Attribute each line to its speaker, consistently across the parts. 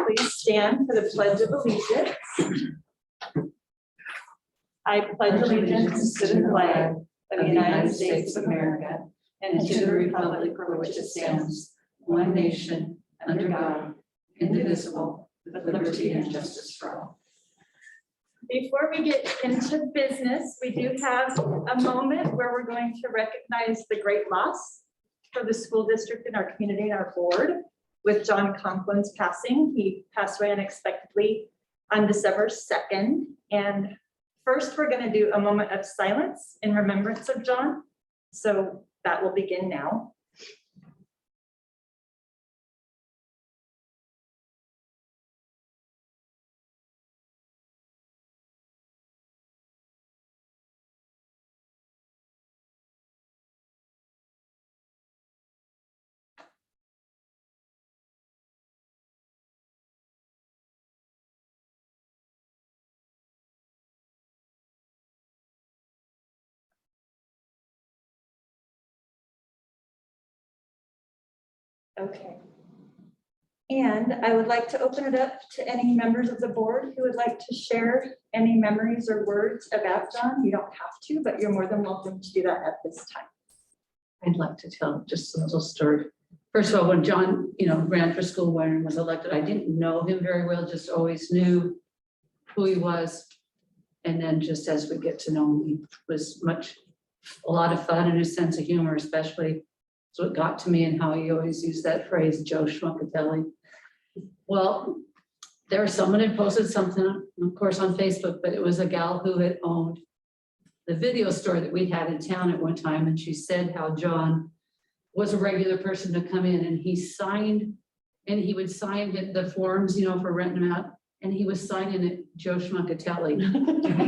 Speaker 1: please stand for the Pledge of Allegiance. I pledge allegiance to the flag of the United States of America and to the republic for which it stands, one nation, under God, indivisible, with liberty and justice for all. Before we get into business, we do have a moment where we're going to recognize the great loss for the school district and our community and our board with John Conklin's passing. He passed away unexpectedly on December 2nd. And first, we're going to do a moment of silence in remembrance of John. So that will begin now. Okay. And I would like to open it up to any members of the board who would like to share any memories or words about John. You don't have to, but you're more than welcome to do that at this time.
Speaker 2: I'd like to tell just a little story. First of all, when John, ran for school board and was elected, I didn't know him very well, just always knew who he was. And then just as we get to know him, he was a lot of fun and his sense of humor, especially. So it got to me and how he always used that phrase, Joe Schmuckatelli. Well, there was someone had posted something, of course, on Facebook, but it was a gal who had owned the video store that we had in town at one time. And she said how John was a regular person to come in and he would sign the forms, for renting them out. And he was signing it Joe Schmuckatelli.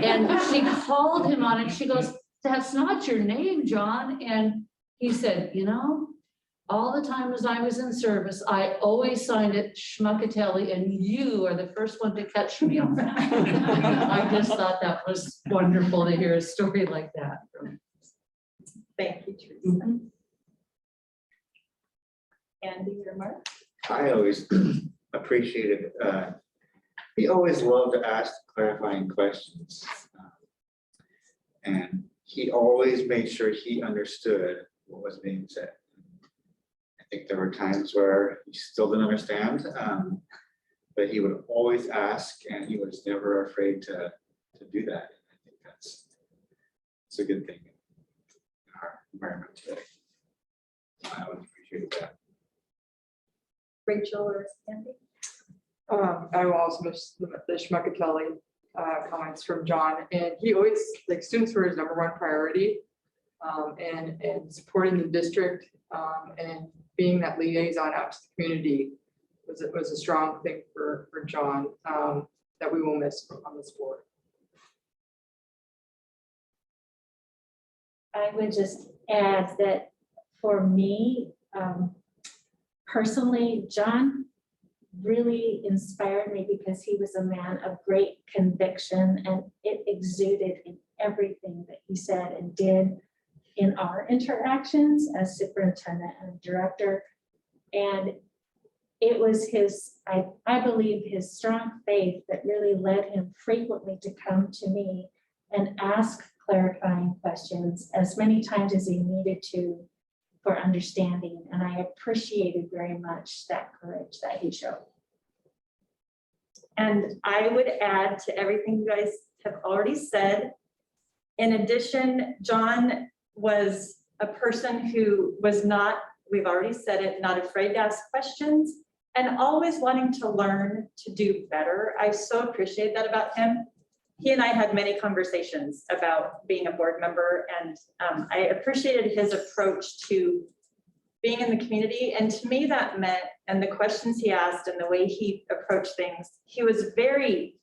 Speaker 2: And she called him on it. She goes, "That's not your name, John." And he said, all the time as I was in service, I always signed it Schmuckatelli, and you are the first one to catch me on that. I just thought that was wonderful to hear a story like that.
Speaker 1: Thank you, Teresa. Andy or Mark?
Speaker 3: I always appreciated, he always loved to ask clarifying questions. And he always made sure he understood what was being said. I think there were times where he still didn't understand, but he would always ask, and he was never afraid to do that. I think it's a good thing in our environment today. I always appreciated that.
Speaker 1: Rachel or Andy?
Speaker 4: I will also miss the Schmuckatelli comments from John, and he always, students were his #1 priority, and supporting the district and being that liaison out to the community was a strong thing for John that we will miss on this board.
Speaker 5: I would just add that for me, personally, John really inspired me because he was a man of great conviction, and it exuded in everything that he said and did in our interactions as superintendent and director. And it was I believe his strong faith that really led him frequently to come to me and ask clarifying questions as many times as he needed to for understanding. And I appreciated very much that courage that he showed.
Speaker 1: And I would add to everything you guys have already said. In addition, John was a person who was not, we've already said it, not afraid to ask questions and always wanting to learn to do better. I so appreciate that about him. He and I had many conversations about being a board member, and I appreciated his approach to being in the community. And to me, that meant, and the questions he asked and the way he approached things, he was very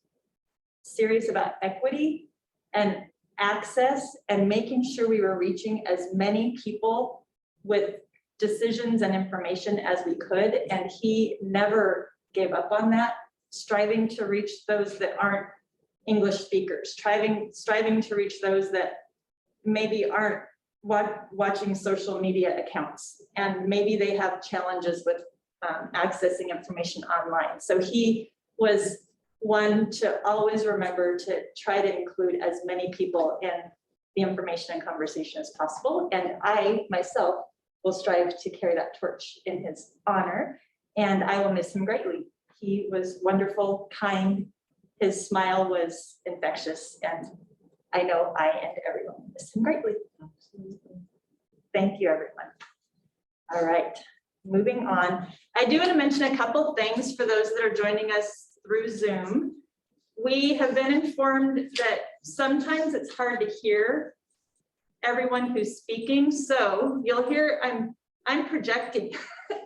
Speaker 1: serious about equity and access and making sure we were reaching as many people with decisions and information as we could. And he never gave up on that, striving to reach those that aren't English speakers, striving to reach those that maybe aren't watching social media accounts, and maybe they have challenges with accessing information online. So he was one to always remember to try to include as many people in the information and conversation as possible. And I myself will strive to carry that torch in his honor, and I will miss him greatly. He was wonderful, kind, his smile was infectious, and I know I and everyone will miss him greatly. Thank you, everyone. All right, moving on. I do want to mention a couple things for those that are joining us through Zoom. We have been informed that sometimes it's hard to hear everyone who's speaking. So you'll hear I'm projecting.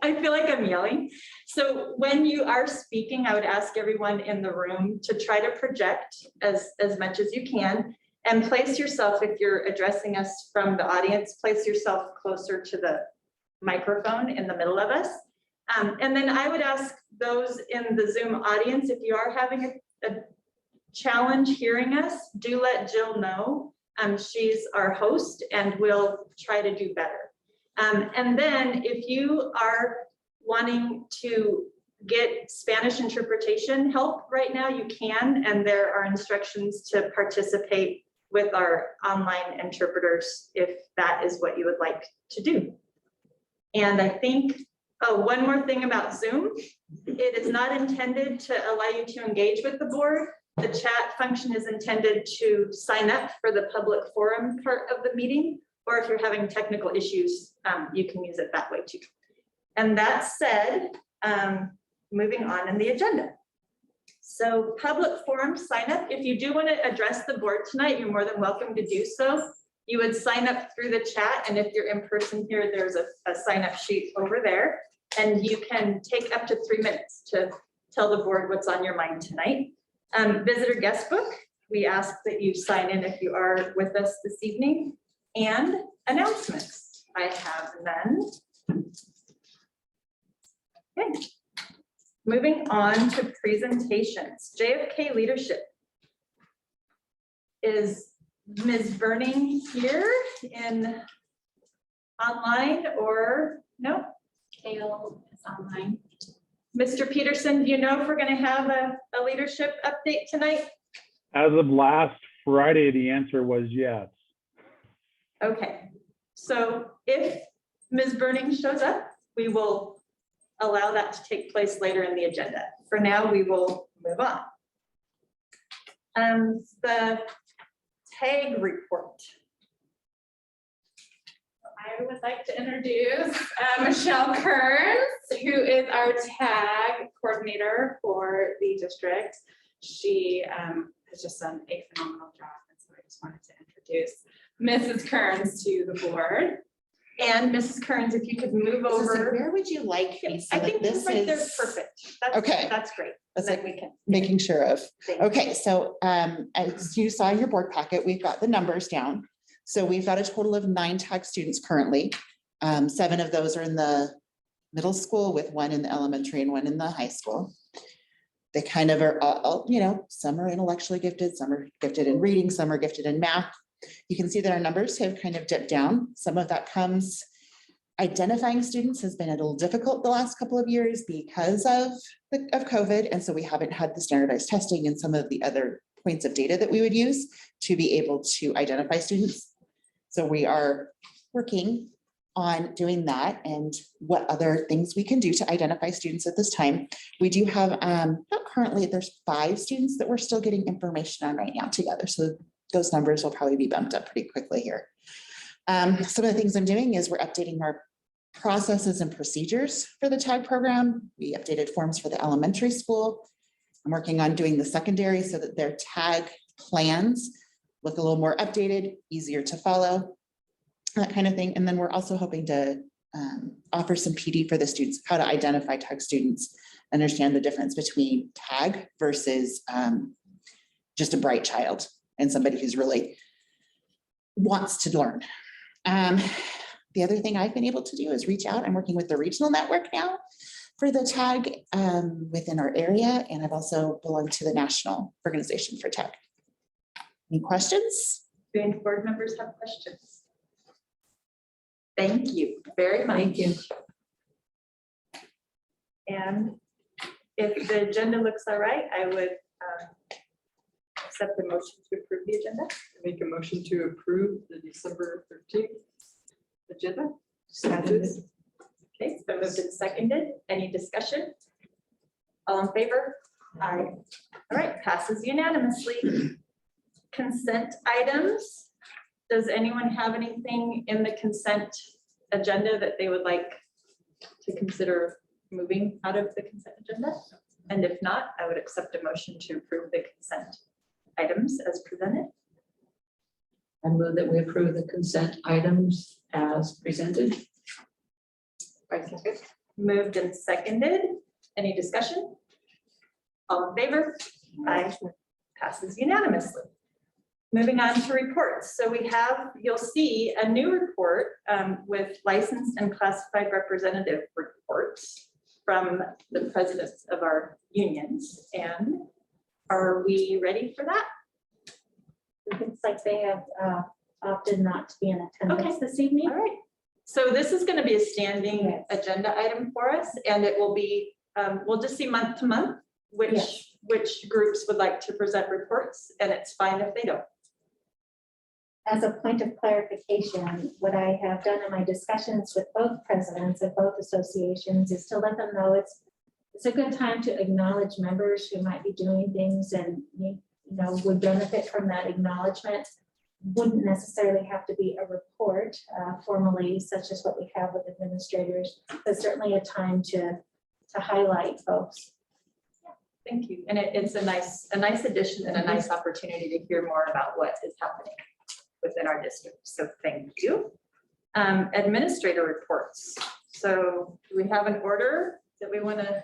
Speaker 1: I feel like I'm yelling. So when you are speaking, I would ask everyone in the room to try to project as much as you can, and place yourself, if you're addressing us from the audience, place yourself closer to the microphone in the middle of us. And then I would ask those in the Zoom audience, if you are having a challenge hearing us, do let Jill know. She's our host and we'll try to do better. And then if you are wanting to get Spanish interpretation help right now, you can, and there are instructions to participate with our online interpreters if that is what you would like to do. And I think, oh, one more thing about Zoom. It is not intended to allow you to engage with the board. The chat function is intended to sign up for the public forum part of the meeting, or if you're having technical issues, you can use it that way too. And that said, moving on in the agenda. So public forum sign up. If you do want to address the board tonight, you're more than welcome to do so. You would sign up through the chat, and if you're in person here, there's a sign up sheet over there, and you can take up to 3 minutes to tell the board what's on your mind tonight. Visitor guest book, we ask that you sign in if you are with us this evening, and announcements. I have none. Okay. Moving on to presentations. JFK leadership. Is Ms. Burning here in online or no?
Speaker 5: Kale is online.
Speaker 1: Mr. Peterson, do you know if we're going to have a leadership update tonight?
Speaker 6: As of last Friday, the answer was yes.
Speaker 1: Okay, so if Ms. Burning shows up, we will allow that to take place later in the agenda. For now, we will move on. The TAG report.
Speaker 7: I would like to introduce Michelle Kearns, who is our TAG coordinator for the district. She has just done a phenomenal job, and so I just wanted to introduce Mrs. Kearns to the board.
Speaker 1: And Mrs. Kearns, if you could move over.
Speaker 8: Where would you like me? So
Speaker 1: I
Speaker 8: that
Speaker 1: think
Speaker 8: this
Speaker 1: right there's
Speaker 8: is
Speaker 1: perfect. That's,
Speaker 8: Okay.
Speaker 1: That's great.
Speaker 8: That's
Speaker 1: Then
Speaker 8: like
Speaker 1: we can.
Speaker 8: making sure of.
Speaker 1: Thank you.
Speaker 8: Okay, so as you saw in your board packet, we've got the numbers down. So we've got a total of 9 TAG students currently. 7 of those are in the middle school, with 1 in the elementary and 1 in the high school. They kind of are all, you know, some are intellectually gifted, some are gifted in reading, some are gifted in math. You can see that our numbers have kind of dipped down. Some of that comes, identifying students has been a little difficult the last couple of years because of COVID. And so we haven't had the standardized testing and some of the other points of data that we would use to be able to identify students. So we are working on doing that and what other things we can do to identify students at this time. We do have, currently there's 5 students that we're still getting information on right now together. So those numbers will probably be bumped up pretty quickly here. Some of the things I'm doing is we're updating our processes and procedures for the TAG program. We updated forms for the elementary school. I'm working on doing the secondary so that their TAG plans look a little more updated, easier to follow, that kind of thing. And then we're also hoping to offer some PD for the students, how to identify TAG students, understand the difference between TAG versus just a bright child and somebody who's really wants to learn. The other thing I've been able to do is reach out. I'm working with the regional network now for the TAG within our area. And I've also belonged to the national organization for TAG. Any questions?
Speaker 1: Do any board members have questions? Thank you very much.
Speaker 2: Thank you.
Speaker 1: And if the agenda looks all right, I would accept the motion to approve the agenda.
Speaker 4: Make a motion to approve the December 13th agenda. As is.
Speaker 1: Okay, it's been moved and seconded. Any discussion? All in favor? Aye. All right, passes unanimously. Consent items. Does anyone have anything in the consent agenda that they would like to consider moving out of the consent agenda? And if not, I would accept a motion to approve the consent items as presented.
Speaker 2: I move that we approve the consent items as presented.
Speaker 4: I second.
Speaker 1: Moved and seconded. Any discussion? All in favor? Aye. Passes unanimously. Moving on to reports. So we have, you'll see a new report with licensed and classified representative reports from the presidents of our unions. And are we ready for that?
Speaker 5: It looks like they have opted not to be in attendance this evening.
Speaker 1: All right. So this is going to be a standing agenda item for us, and it will be, we'll just see month to month
Speaker 5: Yes.
Speaker 1: which groups would like to present reports, and it's fine if they don't.
Speaker 5: As a point of clarification, what I have done in my discussions with both presidents of both associations is to let them know it's a good time to acknowledge members who might be doing things and would benefit from that acknowledgement. Wouldn't necessarily have to be a report formally, such as what we have with administrators, but certainly a time to highlight folks.
Speaker 1: Thank you. And it's a nice addition and a nice opportunity to hear more about what is happening within our district. So thank you. Administrator reports. So do we have an order that we want to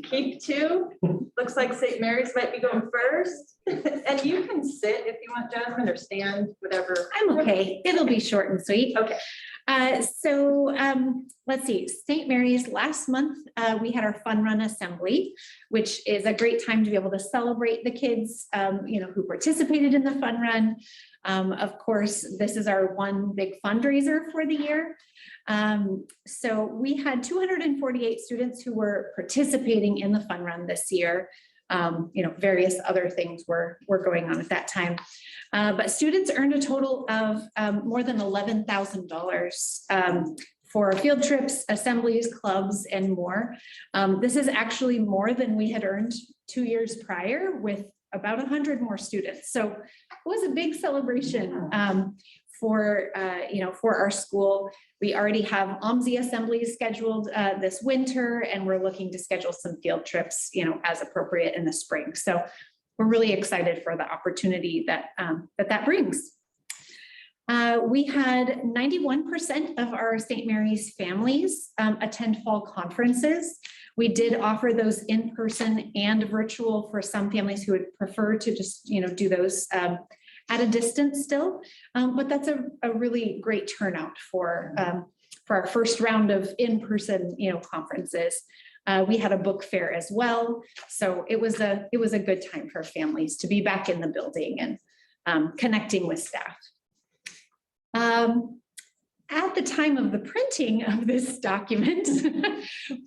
Speaker 1: keep to? Looks like St. Mary's might be going first. And you can sit if you want, Jasmine, or stand, whatever.
Speaker 9: I'm okay. It'll be short and sweet.
Speaker 1: Okay.
Speaker 9: Let's see, St. Mary's last month, we had our fun run assembly, which is a great time to be able to celebrate the kids, who participated in the fun run. Of course, this is our one big fundraiser for the year. So we had 248 students who were participating in the fun run this year. Various other things were going on at that time. But students earned a total of more than $11,000 for field trips, assemblies, clubs, and more. This is actually more than we had earned 2 years prior with about 100 more students. So it was a big celebration for our school. We already have OMSI assemblies scheduled this winter, and we're looking to schedule some field trips, as appropriate in the spring. So we're really excited for the opportunity that brings. We had 91% of our St. Mary's families attend fall conferences. We did offer those in person and virtual for some families who would prefer to just, do those at a distance still. But that's a really great turnout for our first round of in-person, conferences. We had a book fair as well. So it was a good time for families to be back in the building and connecting with staff. At the time of the printing of this document,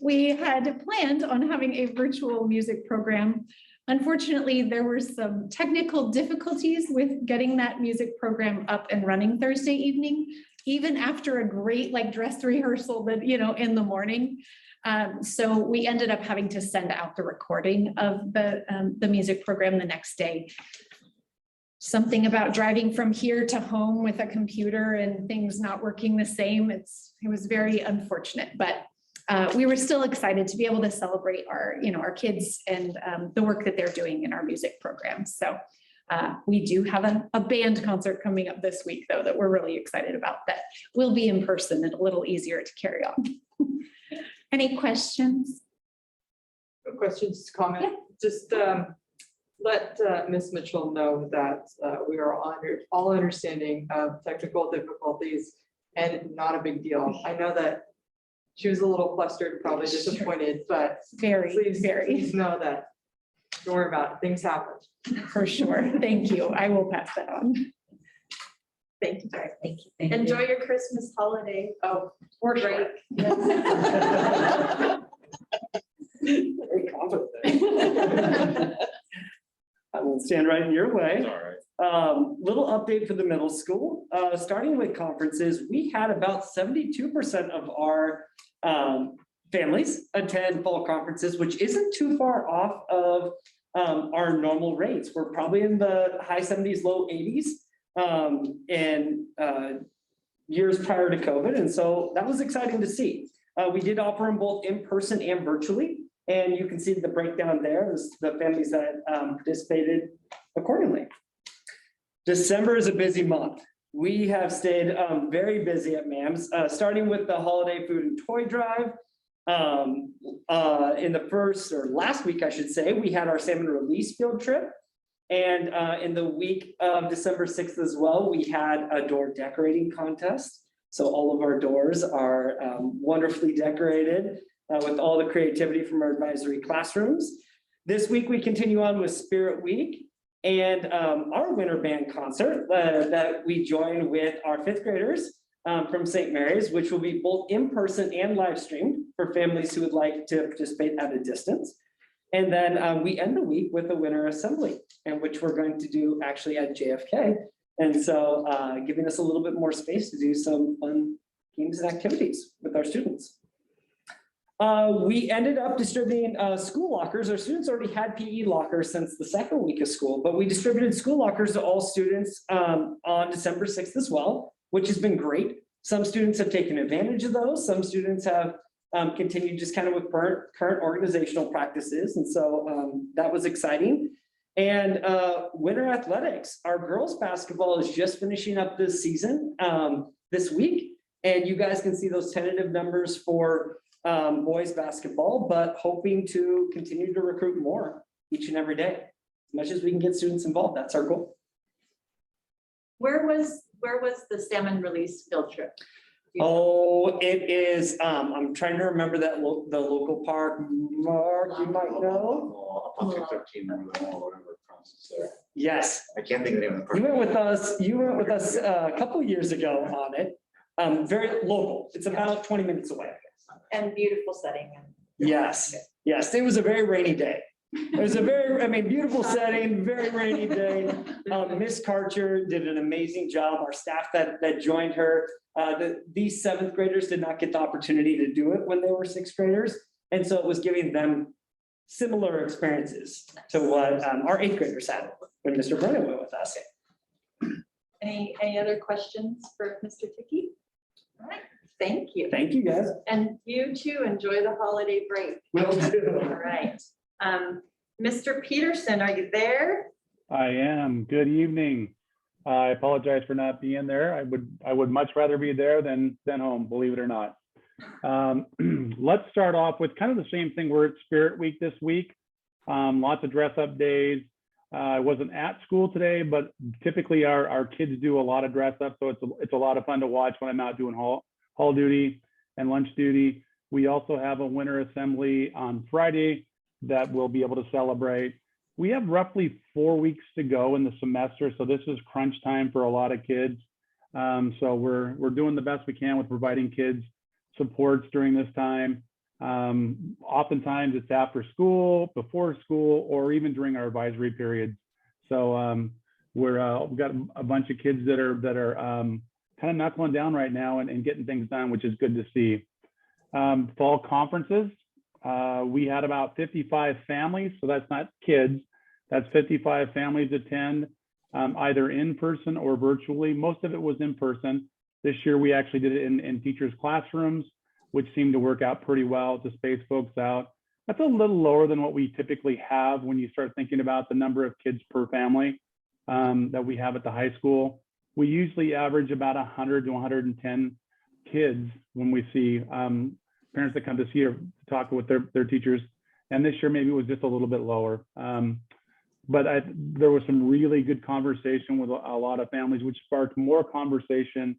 Speaker 9: we had planned on having a virtual music program. Unfortunately, there were some technical difficulties with getting that music program up and running Thursday evening, even after a great dress rehearsal that, in the morning. So we ended up having to send out the recording of the music program the next day. Something about driving from here to home with a computer and things not working the same. It was very unfortunate, but we were still excited to be able to celebrate our kids and the work that they're doing in our music program. So we do have a band concert coming up this week, though, that we're really excited about, that will be in person and a little easier to carry on. Any questions?
Speaker 4: Questions, comment?
Speaker 5: Yeah.
Speaker 4: Just let Ms. Mitchell know that we are all understanding of technical difficulties and not a big deal. I know that she was a little flustered, probably disappointed, but please know that, don't worry about it, things happen.
Speaker 9: For sure. Thank you. I will pass that on.
Speaker 1: Thank you, Jerry.
Speaker 9: Thank you.
Speaker 1: Enjoy your Christmas holiday.
Speaker 4: Oh, for
Speaker 1: break.
Speaker 4: sure.
Speaker 10: Very confident. I won't stand right in your way. Little update for the middle school, starting with conferences, we had about 72% of our families attend fall conferences, which isn't too far off of our normal rates. We're probably in the high 70s, low 80s in years prior to COVID. And so that was exciting to see. We did offer them both in person and virtually. And you can see the breakdown there is the families that participated accordingly. December is a busy month. We have stayed very busy at MAMS, starting with the holiday food and toy drive. In the first or last week, I should say, we had our salmon release field trip. And in the week of December 6th as well, we had a door decorating contest. So all of our doors are wonderfully decorated with all the creativity from our advisory classrooms. This week, we continue on with Spirit Week and our winter band concert that we join with our fifth graders from St. Mary's, which will be both in person and live streamed for families who would like to participate at a distance. And then we end the week with a winter assembly, and which we're going to do actually at JFK. And so giving us a little bit more space to do some fun games and activities with our students. We ended up distributing school lockers. Our students already had PE lockers since the second week of school, but we distributed school lockers to all students on December 6th as well, which has been great. Some students have taken advantage of those. Some students have continued just kind of with current organizational practices. And so that was exciting. And winter athletics, our girls basketball is just finishing up this season this week. And you guys can see those tentative numbers for boys basketball, but hoping to continue to recruit more each and every day. As much as we can get students involved, that's our goal.
Speaker 1: Where was the salmon release field trip?
Speaker 10: Oh, it is, I'm trying to remember that the local park. Mark, you might know.
Speaker 3: Up to 13 or whatever crosses there.
Speaker 10: Yes,
Speaker 3: I can't think of the name of the park.
Speaker 10: you went with us a couple years ago on it. Very local. It's about 20 minutes away.
Speaker 1: And beautiful setting.
Speaker 10: Yes, yes, it was a very rainy day. It was a very, beautiful setting, very rainy day. Miss Karcher did an amazing job. Our staff that joined her, these seventh graders did not get the opportunity to do it when they were sixth graders. And so it was giving them similar experiences to what our eighth graders had when Mr. Brennan went with us.
Speaker 1: Any other questions for Mr. Tiki? All right, thank you.
Speaker 10: Thank you, guys.
Speaker 1: And you too, enjoy the holiday break.
Speaker 10: Will do.
Speaker 1: All right. Mr. Peterson, are you there?
Speaker 6: I am. Good evening. I apologize for not being there. I would much rather be there than home, believe it or not. Let's start off with kind of the same thing. We're at Spirit Week this week. Lots of dress up days. I wasn't at school today, but typically our kids do a lot of dress up. So it's a lot of fun to watch when I'm out doing hall duty and lunch duty. We also have a winter assembly on Friday that we'll be able to celebrate. We have roughly 4 weeks to go in the semester. So this is crunch time for a lot of kids. So we're doing the best we can with providing kids supports during this time. Oftentimes it's after school, before school, or even during our advisory periods. So we've got a bunch of kids that are kind of knuckling down right now and getting things done, which is good to see. Fall conferences, we had about 55 families, so that's not kids. That's 55 families attend, either in person or virtually. Most of it was in person. This year, we actually did it in teachers' classrooms, which seemed to work out pretty well to space folks out. That's a little lower than what we typically have when you start thinking about the number of kids per family that we have at the high school. We usually average about 100 to 110 kids when we see parents that come to see or talk with their teachers. And this year, maybe it was just a little bit lower. But there was some really good conversation with a lot of families, which sparked more conversation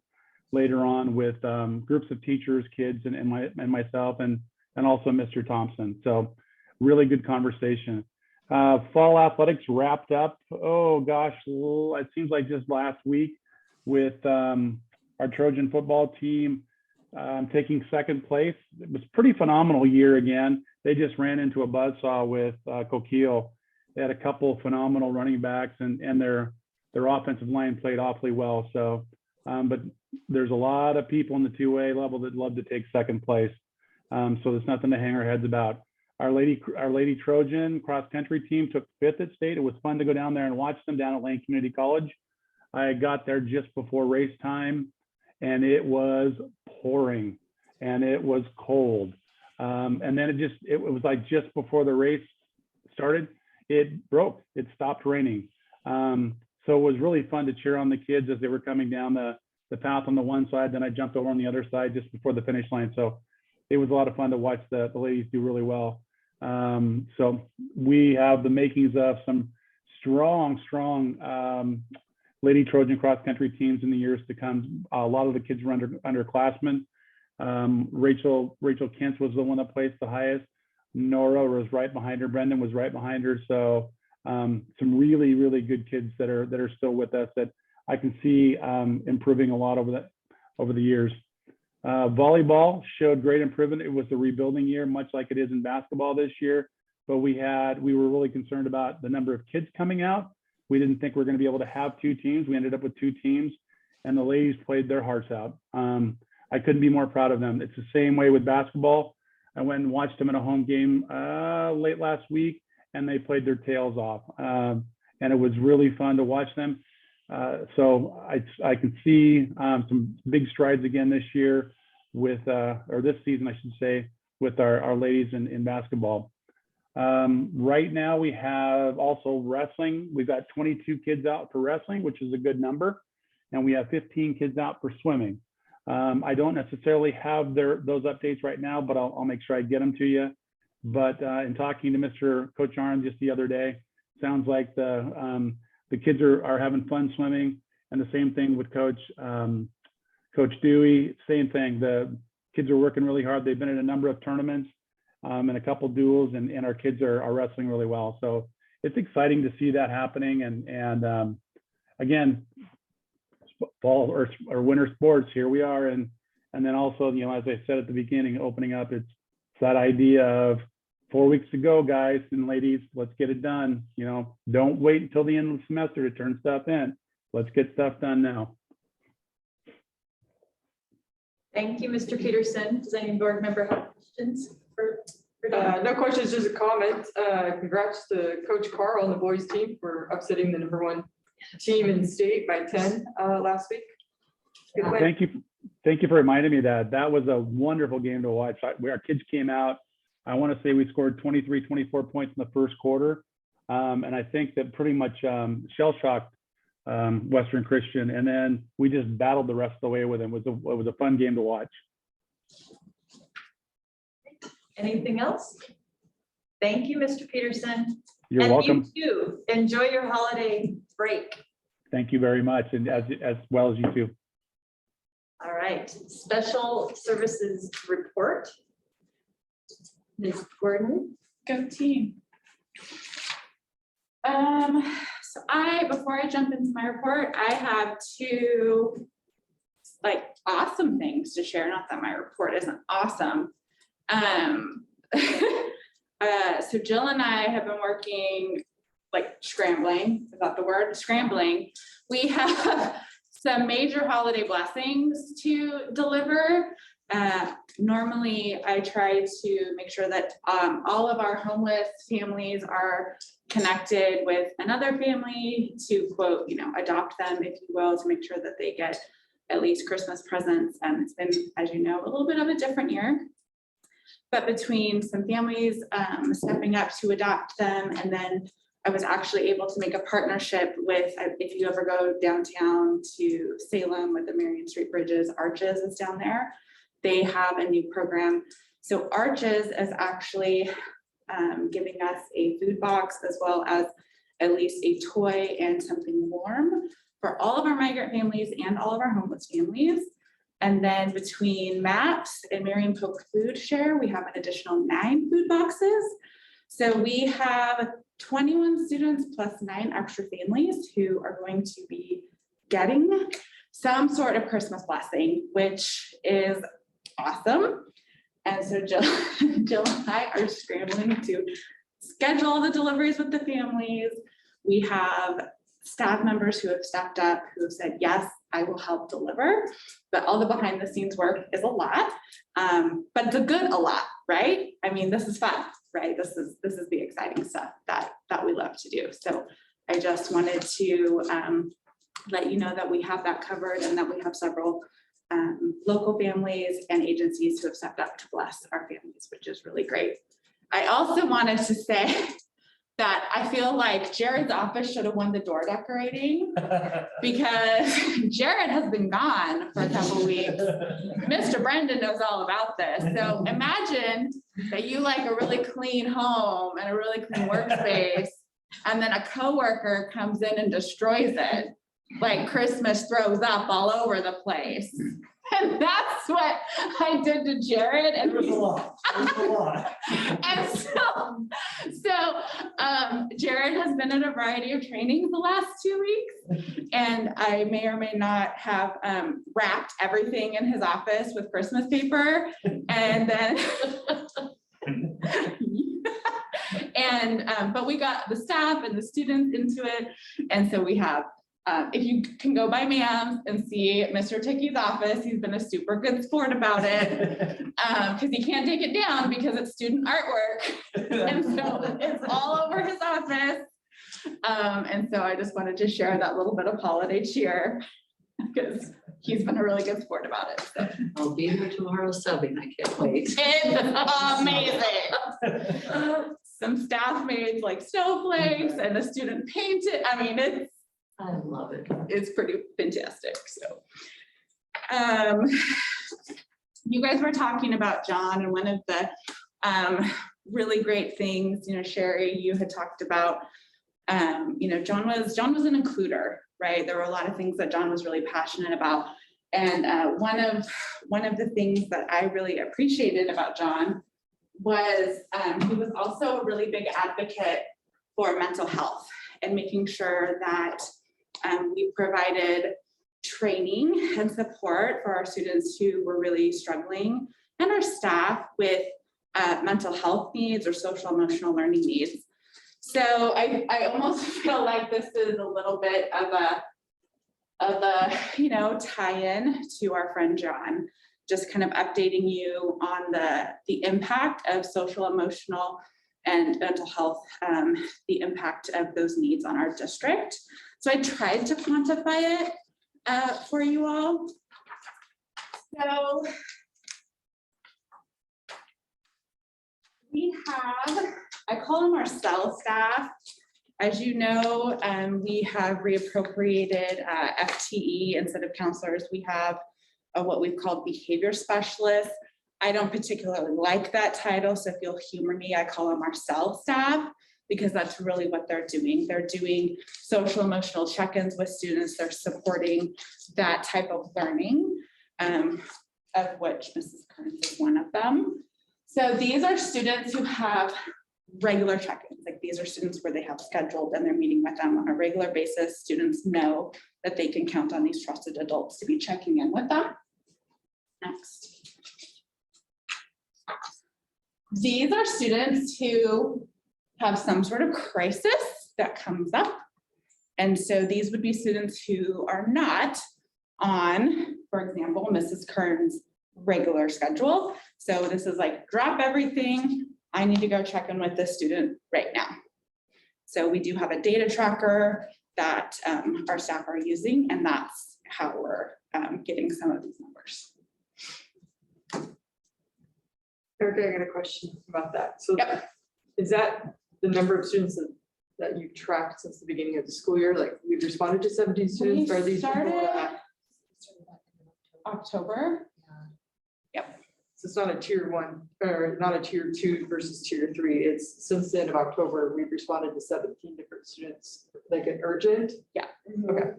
Speaker 6: later on with groups of teachers, kids, and myself, and also Mr. Thompson. So really good conversation. Fall athletics wrapped up. Oh gosh, it seems like just last week with our Trojan football team taking second place. It was a pretty phenomenal year again. they just ran into a buzzsaw with Coquille. They had a couple phenomenal running backs, and their offensive line played awfully well. So, but there's a lot of people in the 2A level that love to take second place. So there's nothing to hang our heads about. Our Lady Trojan cross country team took 5th at state. It was fun to go down there and watch them down at Lane Community College. I got there just before race time, and it was pouring and it was cold. And then it was like just before the race started, it broke. It stopped raining. So it was really fun to cheer on the kids as they were coming down the path on the one side. Then I jumped over on the other side just before the finish line. So it was a lot of fun to watch the ladies do really well. So we have the makings of some strong Lady Trojan cross country teams in the years to come. A lot of the kids were underclassmen. Rachel Kentz was the one that placed the highest. Nora was right behind her. Brendan was right behind her. So some really, really good kids that are still with us that I can see improving a lot over the years. Volleyball showed great improvement. It was the rebuilding year, much like it is in basketball this year. But we were really concerned about the number of kids coming out. We didn't think we were going to be able to have 2 teams. We ended up with 2 teams, and the ladies played their hearts out. I couldn't be more proud of them. It's the same way with basketball. I went and watched them in a home game late last week, and they played their tails off. And it was really fun to watch them. So I can see some big strides again this year or this season, I should say, with our ladies in basketball. Right now we have also wrestling. We've got 22 kids out for wrestling, which is a good number. And we have 15 kids out for swimming. I don't necessarily have those updates right now, but I'll make sure I get them to you. But in talking to Mr. Coach Arn just the other day, sounds like the kids are having fun swimming, and the same thing with Coach Dewey, same thing. The kids are working really hard. They've been in a number of tournaments and a couple duels, and our kids are wrestling really well. So it's exciting to see that happening. And again, fall or winter sports, here we are. And then also, as I said at the beginning, opening up, it's that idea of 4 weeks to go, guys and ladies, let's get it done. Don't wait until the end of the semester to turn stuff in. Let's get stuff done now.
Speaker 1: Thank you, Mr. Peterson. Does any board member have questions for Don?
Speaker 4: No questions, just a comment. Congrats to Coach Carl and the boys team for upsetting the #1 team in state by 10 last week. Good win.
Speaker 6: Thank you for reminding me of that. That was a wonderful game to watch. Our kids came out. I want to say we scored 23, 24 points in the first quarter. And I think that pretty much shell-shocked Western Christian. And then we just battled the rest of the way with them. It was a fun game to watch.
Speaker 1: Anything else? Thank you, Mr. Peterson.
Speaker 6: You're welcome.
Speaker 1: And you too. Enjoy your holiday break.
Speaker 6: Thank you very much. And as well as you too.
Speaker 1: All right, special services report. Ms. Gordon.
Speaker 7: Go team. So before I jump into my report, I have 2 awesome things to share. Not that my report isn't awesome. So Jill and I have been working scrambling, is that the word? Scrambling. We have some major holiday blessings to deliver. Normally I try to make sure that all of our homeless families are connected with another family to quote, adopt them, if you will, to make sure that they get at least Christmas presents. And it's been, as you know, a little bit of a different year. But between some families stepping up to adopt them, and then I was actually able to make a partnership with, if you ever go downtown to Salem with the Marion Street Bridges, Arches is down there. They have a new program. So Arches is actually giving us a food box as well as at least a toy and something warm for all of our migrant families and all of our homeless families. And then between MAPS and Marion Polk Food Share, we have an additional 9 food boxes. So we have 21 students plus 9 extra families who are going to be getting some sort of Christmas blessing, which is awesome. And so Jill, Jill and I are scrambling to schedule all the deliveries with the families. We have staff members who have stepped up, who have said, yes, I will help deliver, but all the behind the scenes work is a lot. But the good a lot, right? I mean, this is fun, right? This is the exciting stuff that we love to do. So I just wanted to let you know that we have that covered and that we have several local families and agencies who have stepped up to bless our families, which is really great. I also wanted to say that I feel like Jared's office should have won the door decorating because Jared has been gone for a couple weeks. Mr. Brendan knows all about this. So imagine that you like a really clean home and a really clean workspace, and then a coworker comes in and destroys it. Like Christmas throws up all over the place. And that's what I did to Jared. And
Speaker 10: It was a lot. It was a lot.
Speaker 7: And so Jared has been in a variety of trainings the last 2 weeks. And I may or may not have wrapped everything in his office with Christmas paper. And then but we got the staff and the students into it. And so we have, if you can go by Mams and see Mr. Tickey's office, he's been a super good sport about it. Because he can't take it down because it's student artwork. And so it's all over his office. And so I just wanted to share that little bit of holiday cheer because he's been a really good sport about it. So
Speaker 2: I'll be here tomorrow subbing. I can't wait.
Speaker 7: it's amazing. Some staff made like snowflakes and a student painted. I mean,
Speaker 2: I love it.
Speaker 7: it's pretty fantastic. So you guys were talking about John, and one of the really great things, you know, Sherry, you had talked about, you know, John was an includer, right? There were a lot of things that John was really passionate about. And one of the things that I really appreciated about John was he was also a really big advocate for mental health and making sure that we provided training and support for our students who were really struggling and our staff with mental health needs or social emotional learning needs. So I almost feel like this is a little bit of a you know, tie-in to our friend John, just kind of updating you on the impact of social emotional and mental health, the impact of those needs on our district. So I tried to quantify it for you all. So we have, I call them our cell staff. As you know, we have reappropriated FTE instead of counselors. We have what we've called behavior specialists. I don't particularly like that title, so if you'll humor me, I call them our cell staff because that's really what they're doing. They're doing social emotional check-ins with students. They're supporting that type of learning, of which Mrs. Kearns is one of them. So these are students who have regular check-ins. Like these are students where they have scheduled and they're meeting with them on a regular basis. Students know that they can count on these trusted adults to be checking in with them. Next. These are students who have some sort of crisis that comes up. And so these would be students who are not on, for example, Mrs. Kearns' regular schedule. So this is like, drop everything. I need to go check in with this student right now. So we do have a data tracker that our staff are using, and that's how we're getting some of these numbers.
Speaker 4: Okay, I got a question about that. So
Speaker 7: Yep.
Speaker 4: is that the number of students that you've tracked since the beginning of the school year? Like we've responded to 17 students? Or are these people that-
Speaker 7: October.
Speaker 4: So it's not a tier 1 or not a tier 2 versus tier 3. It's since the end of October, we've responded to 17 different students, like an urgent.
Speaker 7: Yeah.
Speaker 4: Okay.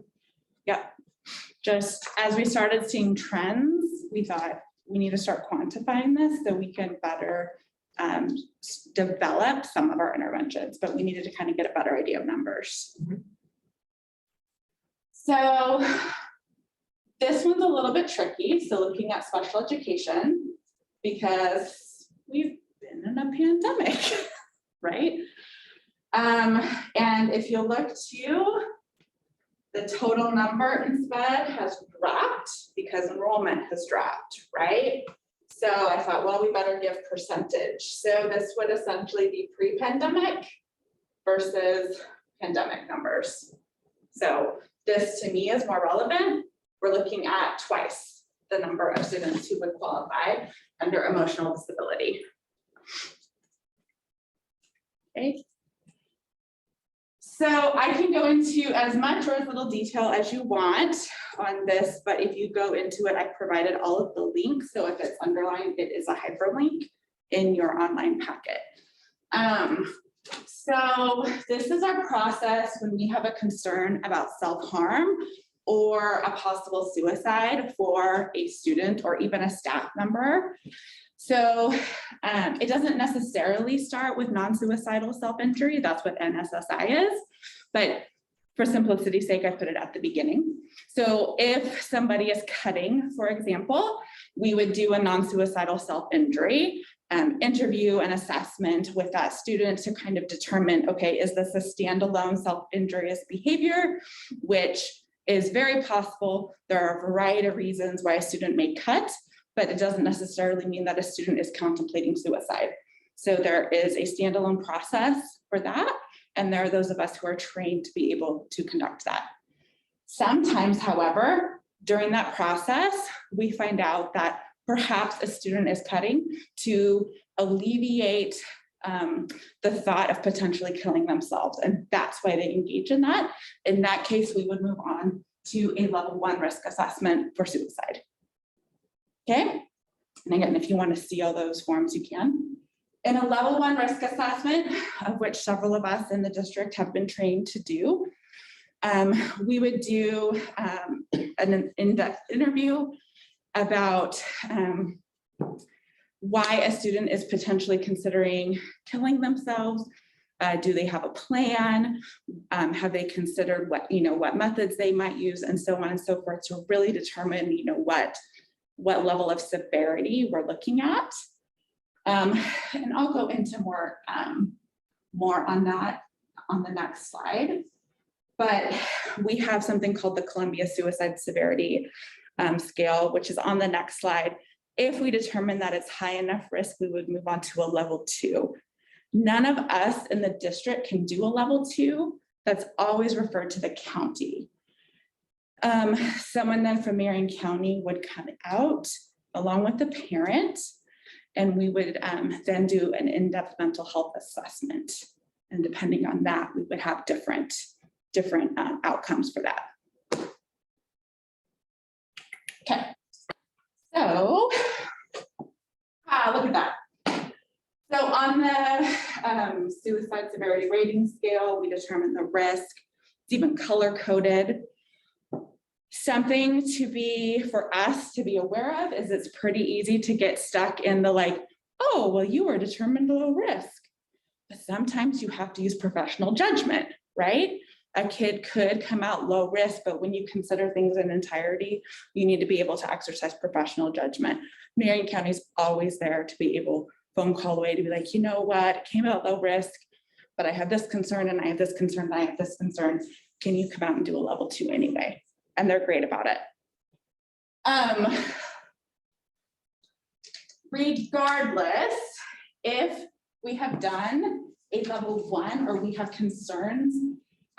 Speaker 7: Yeah. Just as we started seeing trends, we thought we need to start quantifying this so we can better develop some of our interventions, but we needed to kind of get a better idea of numbers. So this one's a little bit tricky. So looking at special education, because we've been in a pandemic, right? And if you look to the total number in SPED has dropped because enrollment has dropped, right? So I thought, well, we better give percentage. So this would essentially be pre-pandemic versus pandemic numbers. So this to me is more relevant. We're looking at twice the number of students who would qualify under emotional disability. Okay. So I can go into as much or as little detail as you want on this, but if you go into it, I provided all of the links. So if it's underlined, it is a hyperlink in your online packet. So this is our process when we have a concern about self-harm or a possible suicide for a student or even a staff member. So it doesn't necessarily start with non-suicidal self-injury. That's what NSSI is, but for simplicity's sake, I put it at the beginning. So if somebody is cutting, for example, we would do a non-suicidal self-injury interview and assessment with that student to kind of determine, okay, is this a standalone self-injurious behavior, which is very possible. There are a variety of reasons why a student may cut, but it doesn't necessarily mean that a student is contemplating suicide. So there is a standalone process for that. And there are those of us who are trained to be able to conduct that. Sometimes, however, during that process, we find out that perhaps a student is cutting to alleviate the thought of potentially killing themselves. And that's why they engage in that. In that case, we would move on to a level 1 risk assessment for suicide. Okay, and again, if you want to see all those forms, you can. In a level 1 risk assessment, of which several of us in the district have been trained to do, we would do an in-depth interview about why a student is potentially considering killing themselves. Do they have a plan? Have they considered what methods they might use, and so on and so forth, to really determine what level of severity we're looking at. And I'll go into more on that on the next slide. But we have something called the Columbia Suicide Severity Scale, which is on the next slide. If we determine that it's high enough risk, we would move on to a level 2. None of us in the district can do a level 2. That's always referred to the county. Someone then from Marion County would come out along with the parent, and we would then do an in-depth mental health assessment. And depending on that, we would have different outcomes for that. Okay, so look at that. So on the suicide severity rating scale, we determine the risk. It's even color coded. Something for us to be aware of is it's pretty easy to get stuck in the oh, well, you were determined low risk. But sometimes you have to use professional judgment, right? A kid could come out low risk, but when you consider things in entirety, you need to be able to exercise professional judgment. Marion County is always there to be able, phone call away, to be like, you know what, it came out low risk, but I have this concern and I have this concern and I have this concern. Can you come out and do a level 2 anyway? And they're great about it. Regardless, if we have done a level 1 or we have concerns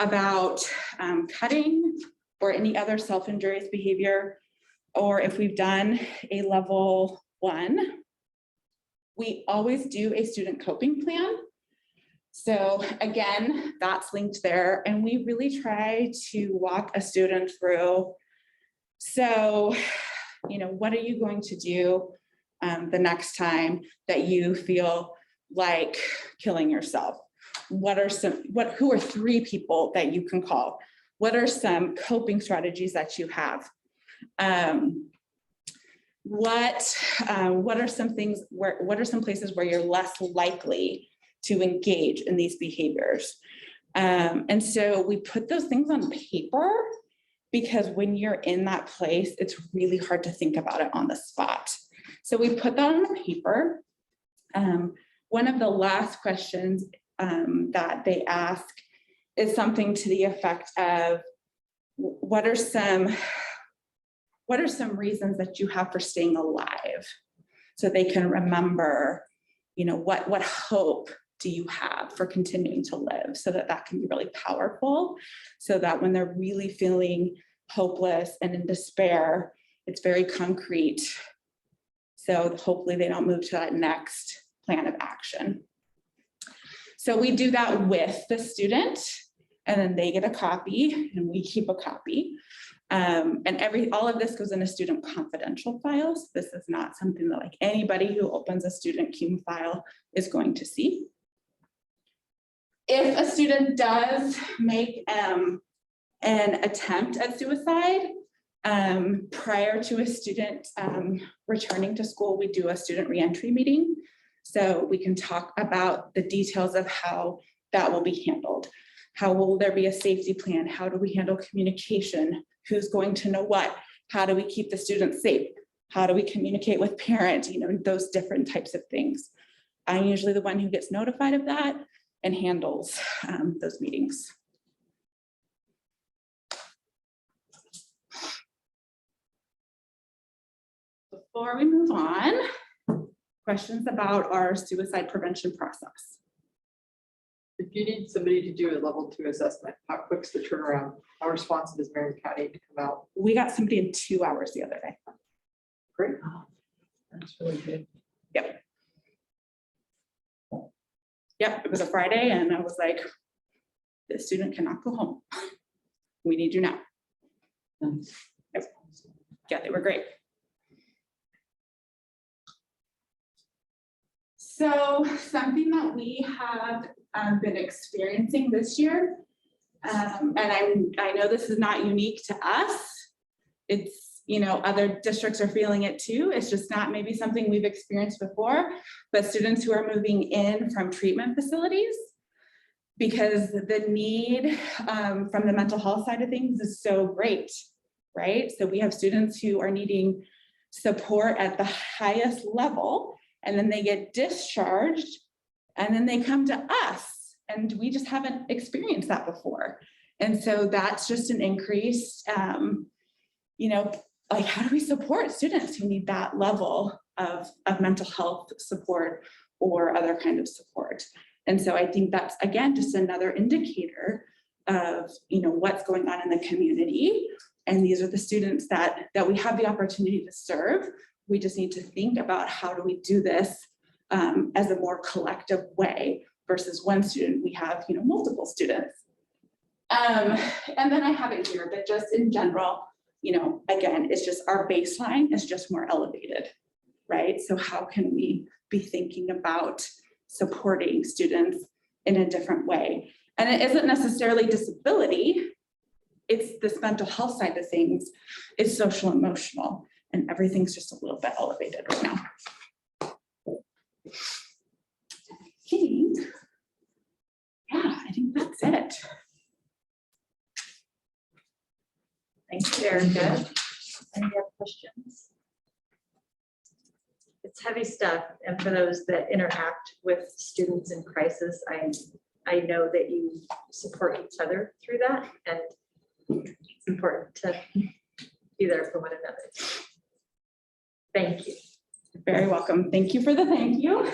Speaker 7: about cutting or any other self-injurious behavior, or if we've done a level 1, we always do a student coping plan. So again, that's linked there, and we really try to walk a student through. So, what are you going to do the next time that you feel like killing yourself? Who are 3 people that you can call? What are some coping strategies that you have? What are some places where you're less likely to engage in these behaviors? And so we put those things on paper, because when you're in that place, it's really hard to think about it on the spot. So we put that on the paper. One of the last questions that they ask is something to the effect of, what are some reasons that you have for staying alive? So they can remember, you know, what hope do you have for continuing to live, so that can be really powerful, so that when they're really feeling hopeless and in despair, it's very concrete. So hopefully they don't move to that next plan of action. So we do that with the student, and then they get a copy and we keep a copy. And all of this goes in a student confidential file. So this is not something that like anybody who opens a student CUME file is going to see. If a student does make an attempt at suicide, prior to a student returning to school, we do a student reentry meeting. So we can talk about the details of how that will be handled. How will there be a safety plan? How do we handle communication? Who's going to know what? How do we keep the students safe? How do we communicate with parents? You know, those different types of things. I'm usually the one who gets notified of that and handles those meetings. Before we move on, questions about our suicide prevention process.
Speaker 4: If you need somebody to do a level 2 assessment, how quick's the turnaround? How responsive is Marion County to come out?
Speaker 7: We got somebody in 2 hours the other day.
Speaker 4: Great.
Speaker 2: That's really good.
Speaker 7: Yep, it was a Friday and I was like, the student cannot go home. We need you now. Yep. Yeah, they were great. So something that we have been experiencing this year, and I know this is not unique to us. It's, you know, other districts are feeling it too. It's just not maybe something we've experienced before, but students who are moving in from treatment facilities, because the need from the mental health side of things is so great, right? So we have students who are needing support at the highest level, and then they get discharged, and then they come to us, and we just haven't experienced that before. And so that's just an increase, you know, like how do we support students who need that level of mental health support or other kind of support? And so I think that's, again, just another indicator of, you know, what's going on in the community. And these are the students that we have the opportunity to serve. We just need to think about how do we do this as a more collective way versus one student. We have, you know, multiple students. And then I have it here, but just in general, you know, again, it's just our baseline is just more elevated, right? So how can we be thinking about supporting students in a different way? And it isn't necessarily disability, it's this mental health side of things, it's social emotional, and everything's just a little bit elevated right now. I think that's it.
Speaker 1: Thank you, Erica. Any other questions? It's heavy stuff, and for those that interact with students in crisis, I know that you support each other through that, and it's important to be there for one another. Thank you.
Speaker 7: You're very welcome. Thank you for the thank you.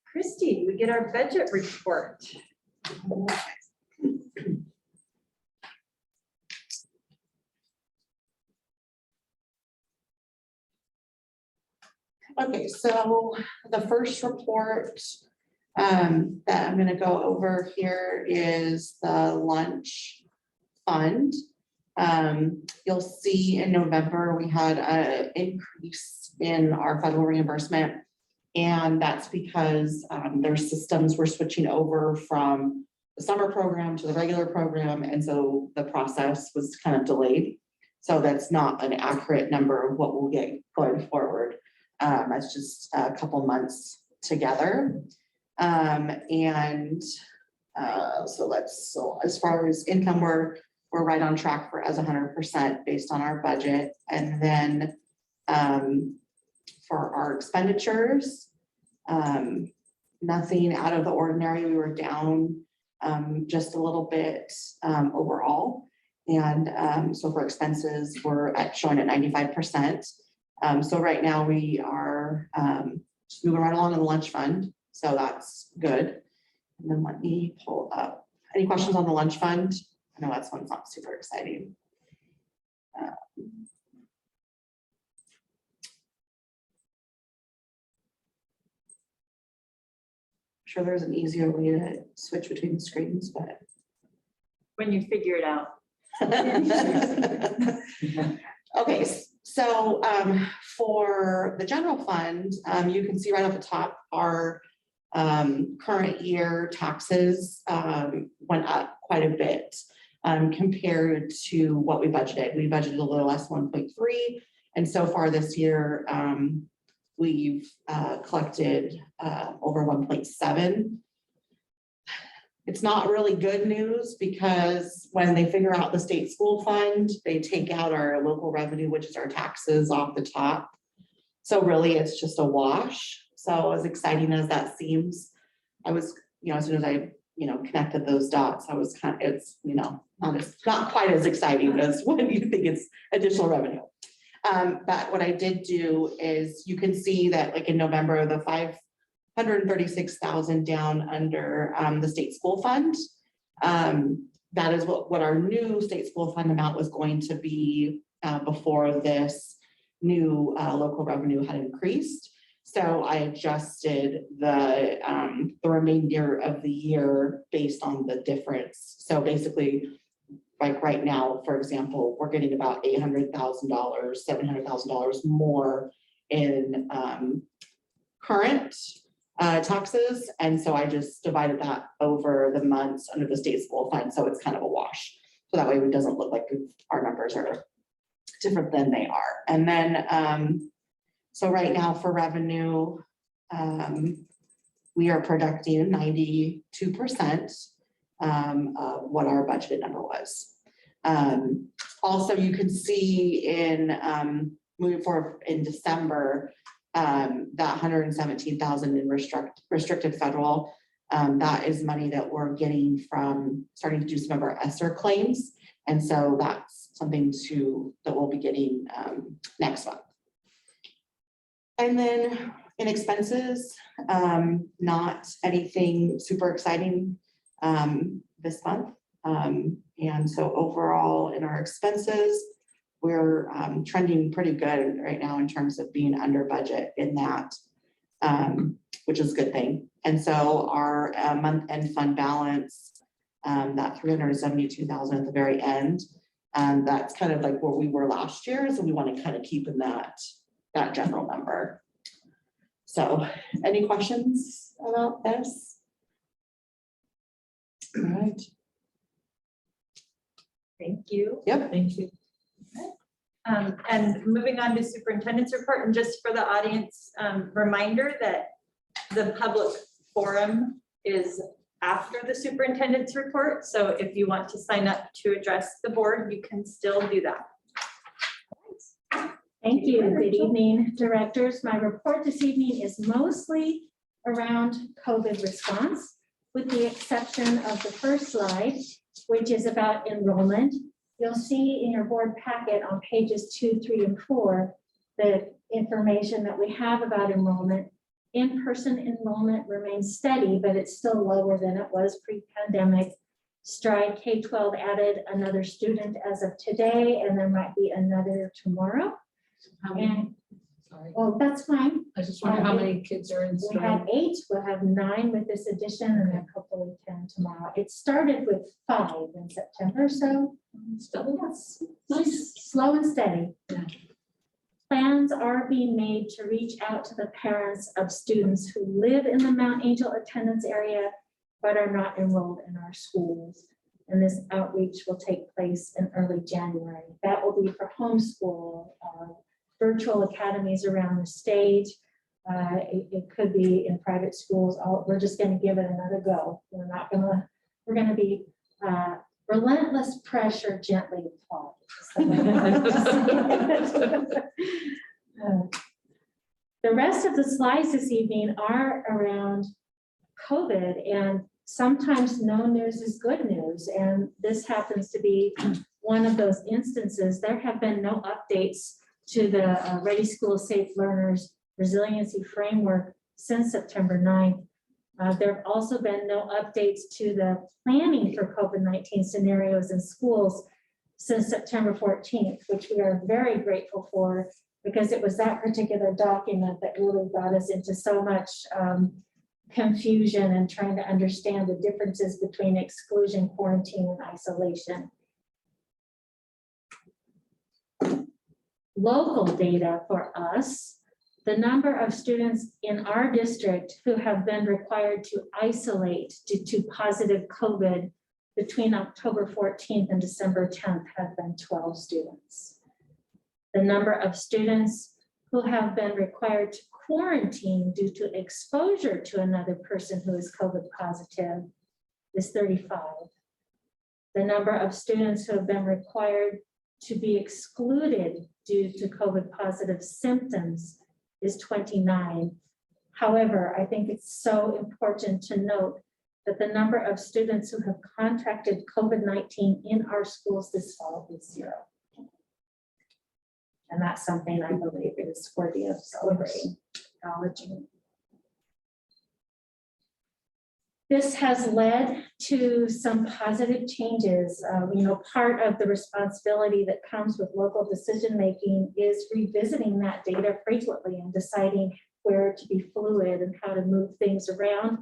Speaker 1: Christy, we get our budget report.
Speaker 8: Okay, so the first report that I'm gonna go over here is the lunch fund. You'll see in November, we had an increase in our federal reimbursement. And that's because their systems were switching over from the summer program to the regular program. And so the process was kind of delayed. So that's not an accurate number of what we'll get going forward. That's just a couple months together. So as far as income, we're we're right on track for as 100% based on our budget. And then for our expenditures, nothing out of the ordinary. We were down just a little bit overall. And so for expenses, we're showing at 95%. So right now we are just moving right along in the lunch fund. So that's good. And then let me pull up. Any questions on the lunch fund? I know that's one's not super exciting. Sure, there's an easier way to switch between the screens, but.
Speaker 1: When you figure it out.
Speaker 8: Okay, so for the general fund, you can see right off the top, our current year taxes went up quite a bit compared to what we budgeted. We budgeted a little less 1.3, and so far this year, we've collected over 1.7. It's not really good news because when they figure out the state school fund, they take out our local revenue, which is our taxes, off the top. So really, it's just a wash. So as exciting as that seems, I was, as soon as I, connected those dots, I was it's, not quite as exciting as when you think it's additional revenue. But what I did do is you can see that like in November, the 536,000 down under the state school fund. That is what our new state school fund amount was going to be before this new local revenue had increased. So I adjusted the remainder of the year based on the difference. So basically, like right now, for example, we're getting about $800,000, $700,000 more in current taxes. And so I just divided that over the months under the state school fund. So it's kind of a wash. So that way it doesn't look like our numbers are different than they are. And then, so right now for revenue, we are projecting 92% of what our budgeted number was. Also, you can see in moving forward in December, that 117,000 in restricted federal, that is money that we're getting from starting to do some of our ESSER claims. And so that's something that we'll be getting next month. And then in expenses, not anything super exciting this month. And so overall in our expenses, we're trending pretty good right now in terms of being under budget in that, which is a good thing. And so our month-end fund balance, that 372,000 at the very end, that's kind of like where we were last year. So we want to kind of keep in that general number. So any questions about this? All right.
Speaker 1: Thank you.
Speaker 8: Yep.
Speaker 1: Thank you. And moving on to superintendent's report, and just for the audience, reminder that the public forum is after the superintendent's report. So if you want to sign up to address the board, you can still do that.
Speaker 5: Thank you. Good evening, directors. My report this evening is mostly around COVID response, with the exception of the first slide, which is about enrollment. You'll see in your board packet on pages 2, 3, and 4, the information that we have about enrollment. In-person enrollment remains steady, but it's still lower than it was pre-pandemic. Stride K-12 added another student as of today, and there might be another tomorrow. And,
Speaker 2: Sorry,
Speaker 5: well, that's fine.
Speaker 2: I just wonder how many kids are in.
Speaker 5: We have 8, we'll have 9 with this addition, and then hopefully 10 tomorrow. It started with 5 in September, so that's nice, slow and steady.
Speaker 2: Yeah.
Speaker 5: Plans are being made to reach out to the parents of students who live in the Mount Angel attendance area, but are not enrolled in our schools. And this outreach will take place in early January. That will be for homeschool, virtual academies around the state. It could be in private schools. We're just going to give it another go. We're going to be relentless pressure gently applied. The rest of the slides this evening are around COVID, and sometimes no news is good news. And this happens to be one of those instances. There have been no updates to the Ready School Safe Learners Resiliency Framework since September 9th. There have also been no updates to the planning for COVID-19 scenarios in schools since September 14th, which we are very grateful for, because it was that particular document that really got us into so much confusion and trying to understand the differences between exclusion, quarantine, and isolation. Local data for us, the number of students in our district who have been required to isolate due to positive COVID between October 14th and December 10th have been 12 students. The number of students who have been required to quarantine due to exposure to another person who is COVID positive is 35. The number of students who have been required to be excluded due to COVID positive symptoms is 29. However, I think it's so important to note that the number of students who have contracted COVID-19 in our schools this fall is 0. And that's something I believe is worthy of celebrating, acknowledging. This has led to some positive changes. Part of the responsibility that comes with local decision-making is revisiting that data frequently and deciding where to be fluid and how to move things around.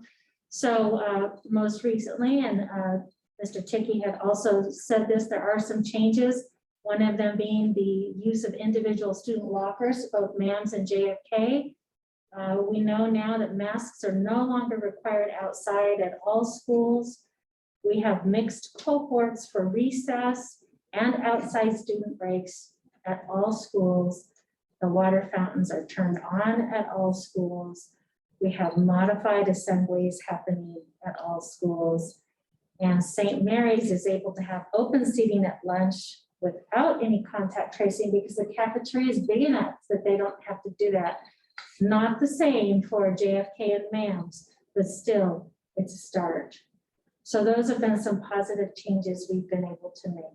Speaker 5: So most recently, and Mr. Ticky had also said this, there are some changes. One of them being the use of individual student lockers, both MAMS and JFK. We know now that masks are no longer required outside at all schools. We have mixed cohorts for recess and outside student breaks at all schools. The water fountains are turned on at all schools. We have modified assemblies happening at all schools. And St. Mary's is able to have open seating at lunch without any contact tracing because the cafeteria is big enough that they don't have to do that. Not the same for JFK and MAMS, but still it's a start. So those have been some positive changes we've been able to make.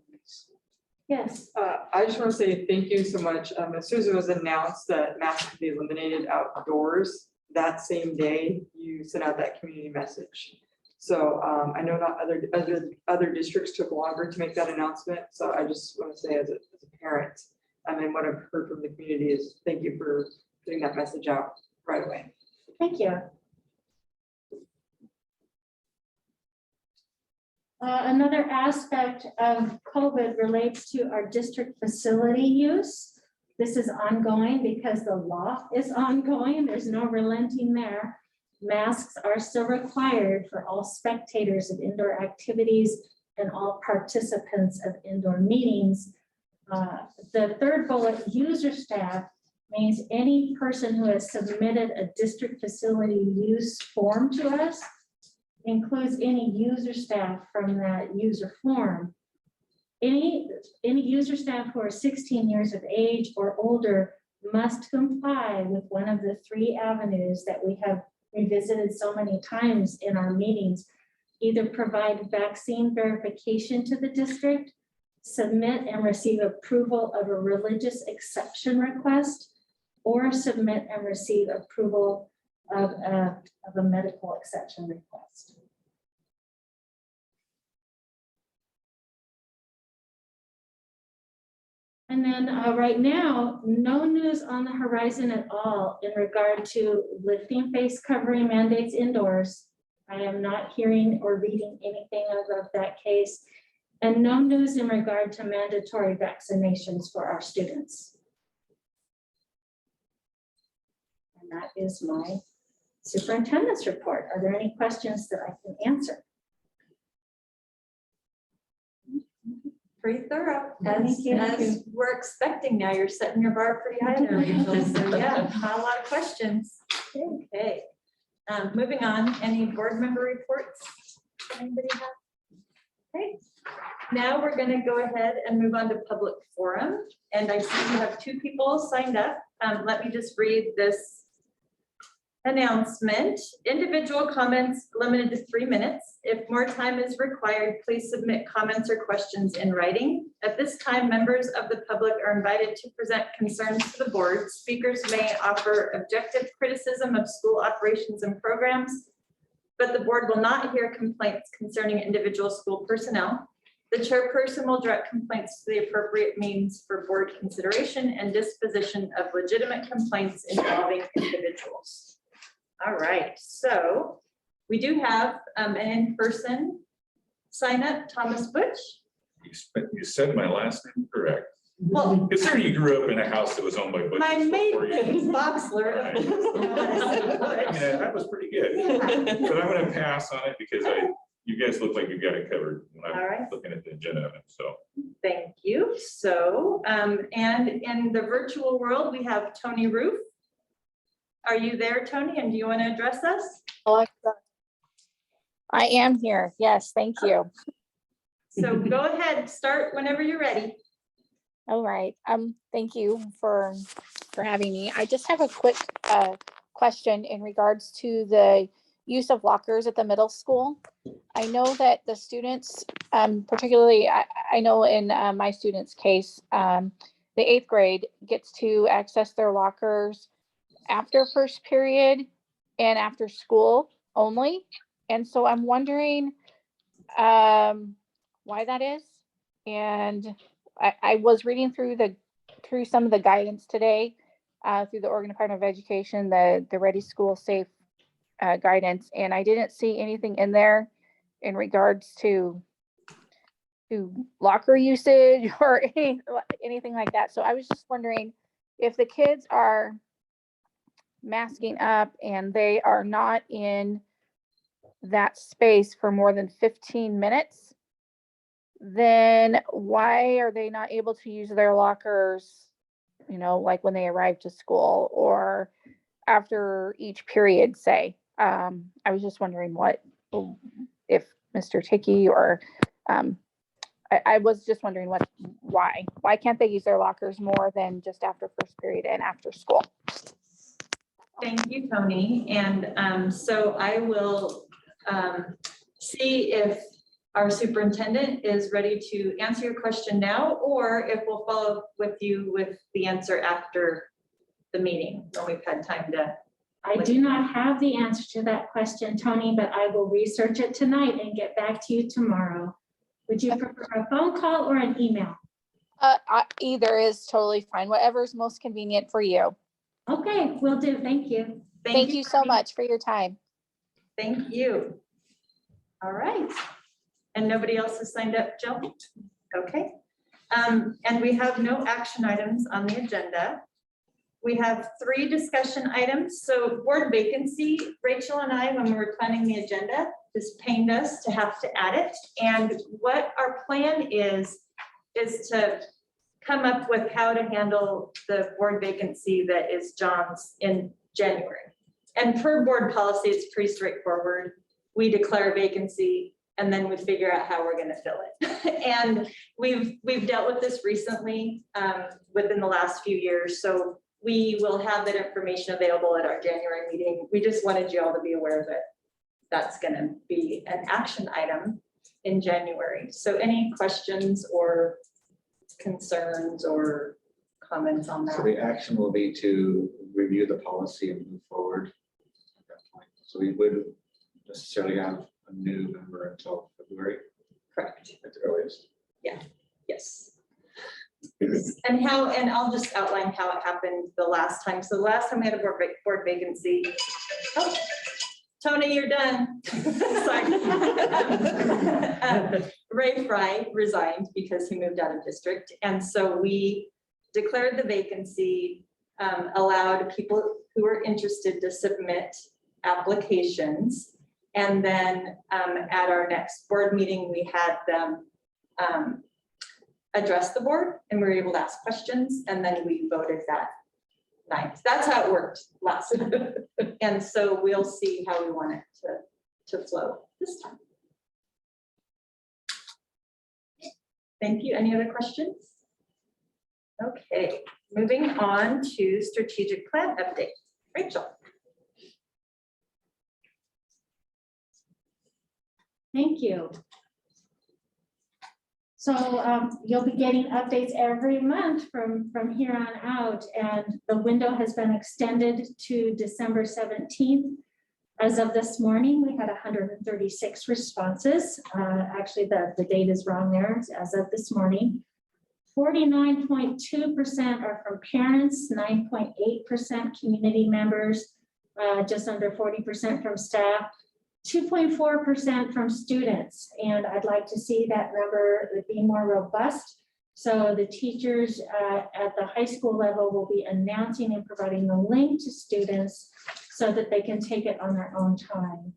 Speaker 5: Yes.
Speaker 4: I just want to say thank you so much. As soon as it was announced that masks could be eliminated outdoors, that same day you sent out that community message. So I know not other districts took longer to make that announcement. So I just want to say as a parent, and what I've heard from the community is thank you for putting that message out right away.
Speaker 5: Thank you. Another aspect of COVID relates to our district facility use. This is ongoing because the law is ongoing. There's no relenting there. Masks are still required for all spectators of indoor activities and all participants of indoor meetings. The third bullet, user staff, means any person who has submitted a district facility use form to us includes any user staff from that user form. Any user staff who are 16 years of age or older must comply with one of the 3 avenues that we have revisited so many times in our meetings. Either provide vaccine verification to the district, submit and receive approval of a religious exception request, or submit and receive approval of a medical exception request. And then right now, no news on the horizon at all in regard to lifting face covering mandates indoors. I am not hearing or reading anything of that case, and no news in regard to mandatory vaccinations for our students. And that is my superintendent's report. Are there any questions that I can answer?
Speaker 1: Pretty thorough,
Speaker 5: Thank you.
Speaker 1: as we're expecting now. You're setting your bar pretty high there, Rachel. So yeah, not a lot of questions. Okay. Moving on, any board member reports? Anybody have? Okay, now we're gonna go ahead and move on to public forum. And I see we have 2 people signed up. Let me just read this announcement. Individual comments limited to 3 minutes. If more time is required, please submit comments or questions in writing. At this time, members of the public are invited to present concerns to the board. Speakers may offer objective criticism of school operations and programs, but the board will not hear complaints concerning individual school personnel. The chairperson will direct complaints to the appropriate means for board consideration and disposition of legitimate complaints involving individuals. All right, so we do have an in-person sign up, Thomas Butch.
Speaker 11: You said my last name correct.
Speaker 1: Well,
Speaker 11: Considering you grew up in a house that was owned by Butchers.
Speaker 1: my maiden
Speaker 11: before you-
Speaker 1: name is Boxler.
Speaker 11: Yeah, that was pretty good. But I'm gonna pass on it because you guys look like you've got it covered when
Speaker 1: All
Speaker 11: I'm
Speaker 1: right.
Speaker 11: looking at the agenda, so.
Speaker 1: Thank you. So, and in the virtual world, we have Tony Roof. Are you there, Tony? And do you want to address us?
Speaker 12: Alexa. I am here. Yes, thank you.
Speaker 1: So go ahead, start whenever you're ready.
Speaker 12: All right. Thank you for having me. I just have a quick question in regards to the use of lockers at the middle school. I know that the students, particularly, I know in my student's case, the 8th grade gets to access their lockers after first period and after school only. And so I'm wondering why that is. And I was reading through some of the guidance today through the Oregon Department of Education, the Ready School Safe guidance, and I didn't see anything in there in regards to locker usage or anything like that. So I was just wondering if the kids are masking up and they are not in that space for more than 15 minutes, then why are they not able to use their lockers, like when they arrive to school or after each period, say? I was just wondering if Mr. Ticky or I was just wondering why can't they use their lockers more than just after first period and after school?
Speaker 1: Thank you, Tony. And so I will see if our superintendent is ready to answer your question now, or if we'll follow up with you with the answer after the meeting when we've had time to.
Speaker 5: I do not have the answer to that question, Tony, but I will research it tonight and get back to you tomorrow. Would you prefer a phone call or an email?
Speaker 12: Either is totally fine, whatever's most convenient for you.
Speaker 5: Okay, will do. Thank you.
Speaker 12: Thank you so
Speaker 1: Tony.
Speaker 12: much for your time.
Speaker 1: Thank you. All right. And nobody else has signed up, Jill? Okay. And we have no action items on the agenda. We have 3 discussion items. So board vacancy, Rachel and I, when we were planning the agenda, this pained us to have to add it. And what our plan is to come up with how to handle the board vacancy that is John's in January. And per board policy, it's pretty straightforward. We declare a vacancy and then we figure out how we're going to fill it. And we've dealt with this recently within the last few years. So we will have that information available at our January meeting. We just wanted you all to be aware that that's going to be an action item in January. So any questions or concerns or comments on
Speaker 3: So
Speaker 1: that?
Speaker 3: the action will be to review the policy and move forward at that point. So we wouldn't necessarily have a new member until February
Speaker 1: Correct.
Speaker 3: at the earliest.
Speaker 1: Yes. And I'll just outline how it happened the last time. So the last time we had a board vacancy. Oh, Tony, you're done. Sorry. Ray Fry resigned because he moved out of district. And so we declared the vacancy, allowed people who were interested to submit applications. And then at our next board meeting, we had them address the board and we were able to ask questions, and then we voted that night. That's how it worked last time. And so we'll see how we want it to flow this time. Thank you. Any other questions? Okay, moving on to strategic plan update. Rachel.
Speaker 5: Thank you. So you'll be getting updates every month from here on out, and the window has been extended to December 17th. As of this morning, we had 136 responses. Actually, the date is wrong there. It's as of this morning. 49.2% are from parents, 9.8% community members, just under 40% from staff, 2.4% from students. And I'd like to see that number be more robust. So the teachers at the high school level will be announcing and providing the link to students so that they can take it on their own time.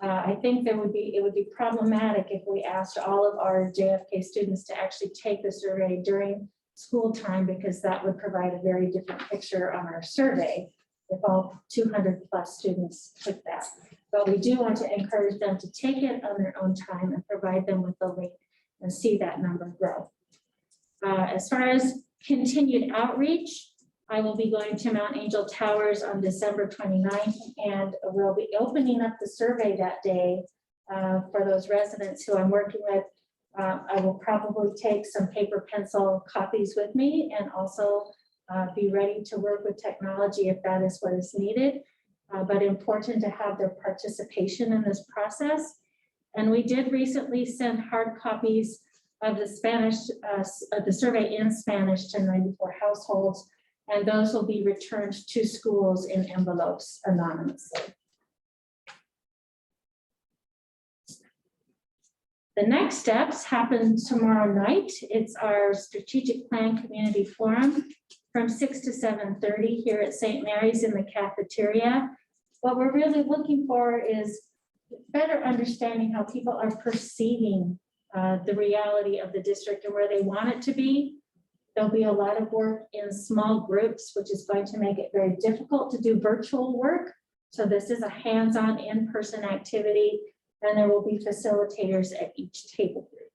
Speaker 5: I think it would be problematic if we asked all of our JFK students to actually take the survey during school time, because that would provide a very different picture on our survey if all 200+ students took that. But we do want to encourage them to take it on their own time and provide them with the link and see that number grow. As far as continued outreach, I will be going to Mount Angel Towers on December 29th, and we'll be opening up the survey that day for those residents who I'm working with. I will probably take some paper pencil copies with me, and also be ready to work with technology if that is what is needed. But important to have their participation in this process. And we did recently send hard copies of the Spanish, of the survey in Spanish to 94 households, and those will be returned to schools in envelopes anonymously. The next steps happen tomorrow night. It's our strategic plan community forum from 6 to 7:30 here at St. Mary's in the cafeteria. What we're really looking for is better understanding how people are perceiving the reality of the district and where they want it to be. There'll be a lot of work in small groups, which is going to make it very difficult to do virtual work. So this is a hands-on in-person activity, and there will be facilitators at each table group.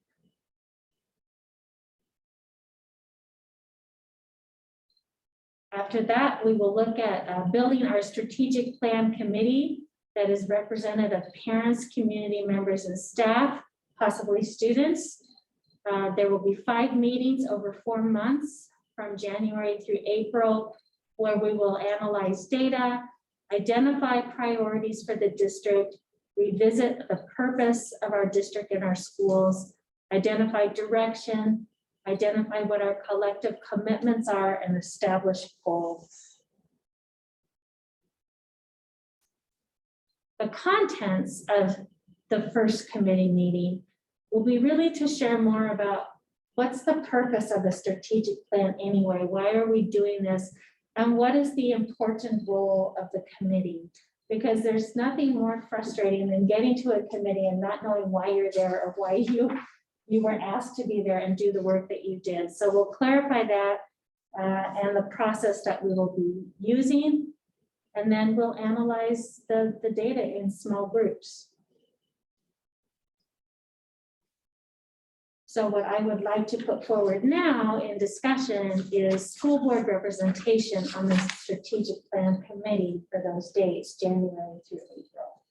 Speaker 5: After that, we will look at building our strategic plan committee that is representative of parents, community members, and staff, possibly students. There will be 5 meetings over 4 months from January through April, where we will analyze data, identify priorities for the district, revisit the purpose of our district and our schools, identify direction, identify what our collective commitments are, and establish goals. The contents of the first committee meeting will be really to share more about what's the purpose of the strategic plan anyway, why are we doing this, and what is the important role of the committee? Because there's nothing more frustrating than getting to a committee and not knowing why you're there or why you weren't asked to be there and do the work that you did. So we'll clarify that and the process that we will be using, and then we'll analyze the data in small groups. So what I would like to put forward now in discussion is school board representation on the strategic plan committee for those dates, January through April.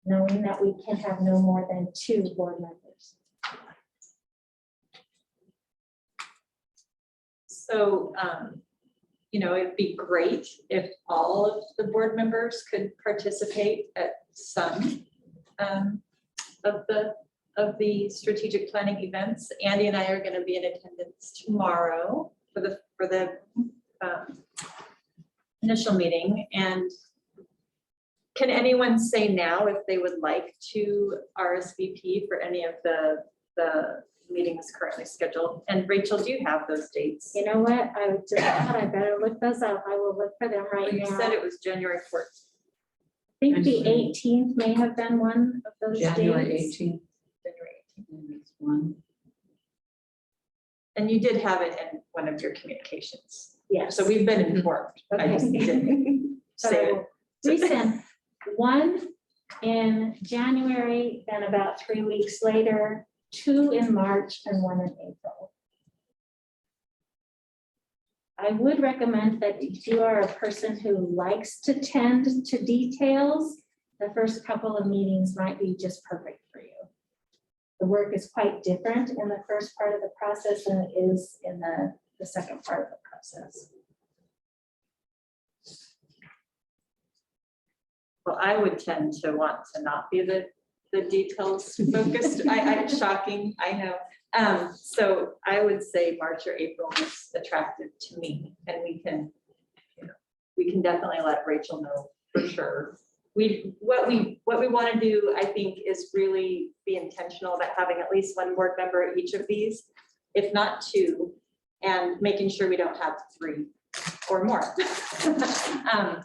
Speaker 5: Knowing that we can have no more than 2 board members.
Speaker 1: So, you know, it'd be great if all of the board members could participate at some of the strategic planning events. Andy and I are going to be in attendance tomorrow for the initial meeting. And can anyone say now if they would like to RSVP for any of the meetings currently scheduled? And Rachel, do you have those dates?
Speaker 5: You know what? I just thought I better look those up. I will look for them right
Speaker 1: You
Speaker 5: now.
Speaker 1: said it was January 4th.
Speaker 5: I think the 18th may have been one of those
Speaker 2: January
Speaker 5: dates.
Speaker 2: 18th.
Speaker 1: January 18th.
Speaker 2: and it's one.
Speaker 1: And you did have it in one of your communications.
Speaker 5: Yes.
Speaker 1: So we've been informed. I just didn't
Speaker 5: So
Speaker 1: say
Speaker 5: I
Speaker 1: it.
Speaker 5: will resend one in January, then about 3 weeks later, 2 in March and 1 in April. I would recommend that if you are a person who likes to tend to details, the first couple of meetings might be just perfect for you. The work is quite different in the first part of the process than it is in the second part of the process.
Speaker 1: Well, I would tend to want to not be the details focused. It's shocking, I know. So I would say March or April is attractive to me, and we can definitely let Rachel know for sure. What we want to do, I think, is really be intentional about having at least one board member at each of these, if not 2, and making sure we don't have 3 or more.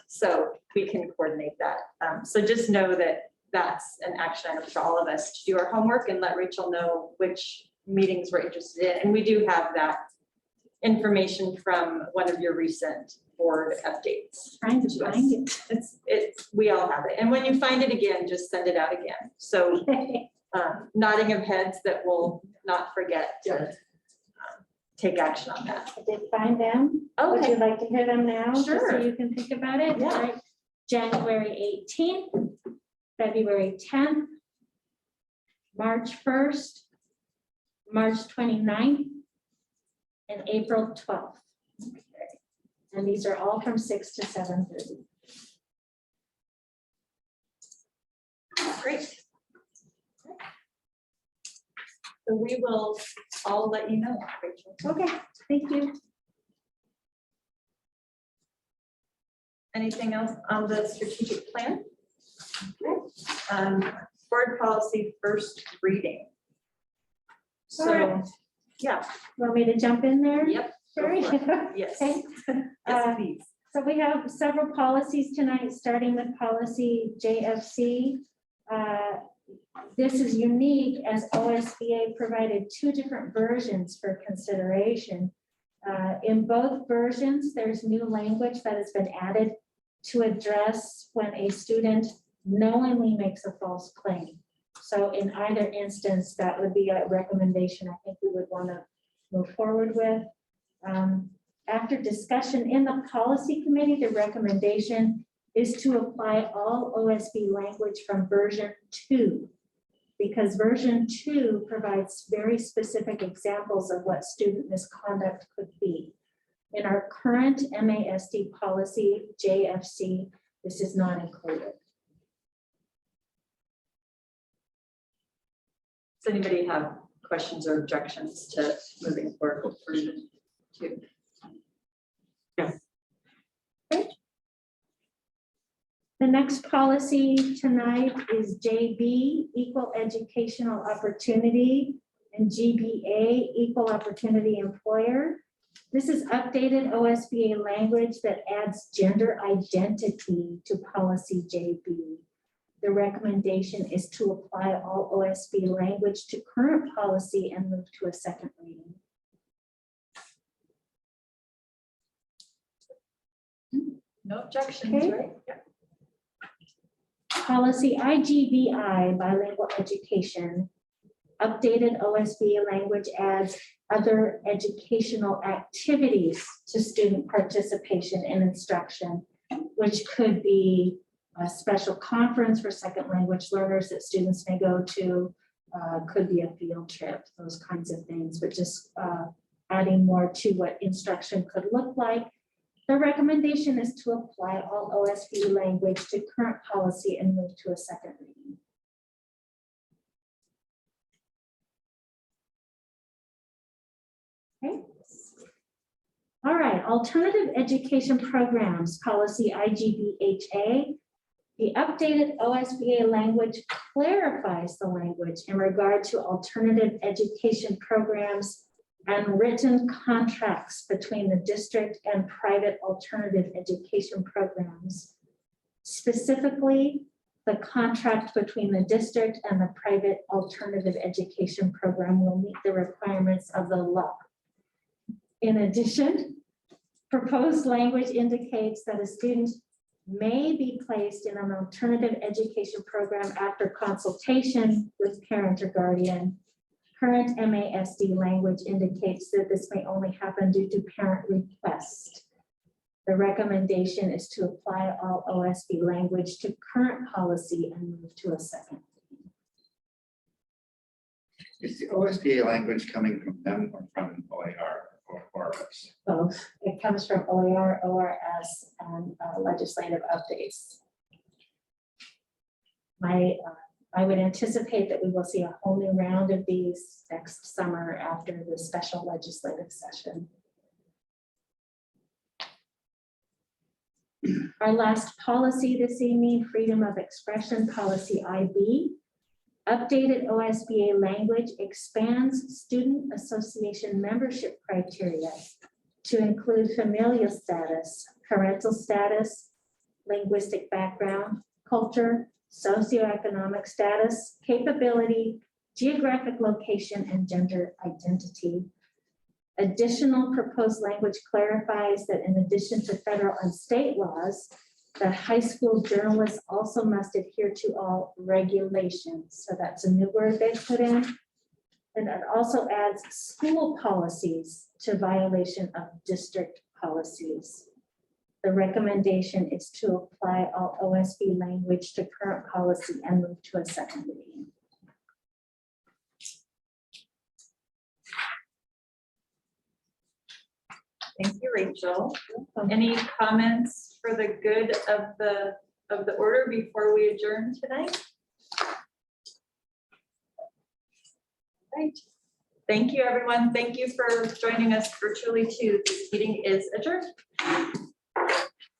Speaker 1: So we can coordinate that. So just know that that's an action item for all of us to do our homework and let Rachel know which meetings we're interested in. And we do have that information from one of your recent board updates.
Speaker 5: Trying to find it.
Speaker 1: We all have it. And when you find it again, just send it out again. So nodding of heads that will not forget to take action on that.
Speaker 5: I did find them. Would you like to hear them now? Just
Speaker 1: Sure.
Speaker 5: So you can think about it.
Speaker 1: Yeah.
Speaker 5: All right. January 18th, February 10th, March 1st, March 29th, and April 12th. And these are all from 6 to 7:30.
Speaker 1: Great. So we will all let you know, Rachel.
Speaker 5: Okay, thank you.
Speaker 1: Anything else on the strategic plan? Board policy first reading.
Speaker 5: All right.
Speaker 1: So, yeah,
Speaker 5: Want me to jump in there?
Speaker 1: yep. go
Speaker 5: Sure.
Speaker 1: for it. Yes,
Speaker 5: Okay.
Speaker 1: yes, please.
Speaker 5: So we have several policies tonight, starting with policy JFC. This is unique as OSBA provided 2 different versions for consideration. In both versions, there's new language that has been added to address when a student knowingly makes a false claim. So in either instance, that would be a recommendation I think we would want to move forward with. After discussion in the policy committee, the recommendation is to apply all OSB language from version 2, because version 2 provides very specific examples of what student misconduct could be. In our current MASD policy, JFC, this is not included.
Speaker 1: Does anybody have questions or objections to moving forward with version 2?
Speaker 5: The next policy tonight is JB, Equal Educational Opportunity, and GBA, Equal Opportunity Employer. This is updated OSBA language that adds gender identity to policy JB. The recommendation is to apply all OSB language to current policy and move to a second reading.
Speaker 1: No objections,
Speaker 5: Okay.
Speaker 1: right? Yeah.
Speaker 5: Policy IGBI, bilingual education. Updated OSBA language adds other educational activities to student participation in instruction, which could be a special conference for second language learners that students may go to, could be a field trip, those kinds of things, but just adding more to what instruction could look like. The recommendation is to apply all OSB language to current policy and move to a second reading. Okay. All right, alternative education programs, policy IGBHA. The updated OSBA language clarifies the language in regard to alternative education programs and written contracts between the district and private alternative education programs. Specifically, the contract between the district and the private alternative education program will meet the requirements of the law. In addition, proposed language indicates that a student may be placed in an alternative education program after consultation with parent or guardian. Current MASD language indicates that this may only happen due to parent request. The recommendation is to apply all OSB language to current policy and move to a second.
Speaker 3: Is the OSBA language coming from them or from OAR or us?
Speaker 5: Both. It comes from OER, ORS, and legislative updates. I would anticipate that we will see a whole new round of these next summer after the special legislative session. Our last policy this evening, freedom of expression policy IB. Updated OSBA language expands student association membership criteria to include familial status, parental status, linguistic background, culture, socioeconomic status, capability, geographic location, and gender identity. Additional proposed language clarifies that in addition to federal and state laws, that high school journalists also must adhere to all regulations. So that's a new word they put in. And it also adds school policies to violation of district policies. The recommendation is to apply all OSB language to current policy and move to a second reading.
Speaker 1: Thank you, Rachel. Any comments for the good of the order before we adjourn tonight? Right. Thank you, everyone. Thank you for joining us virtually too. This meeting is adjourned.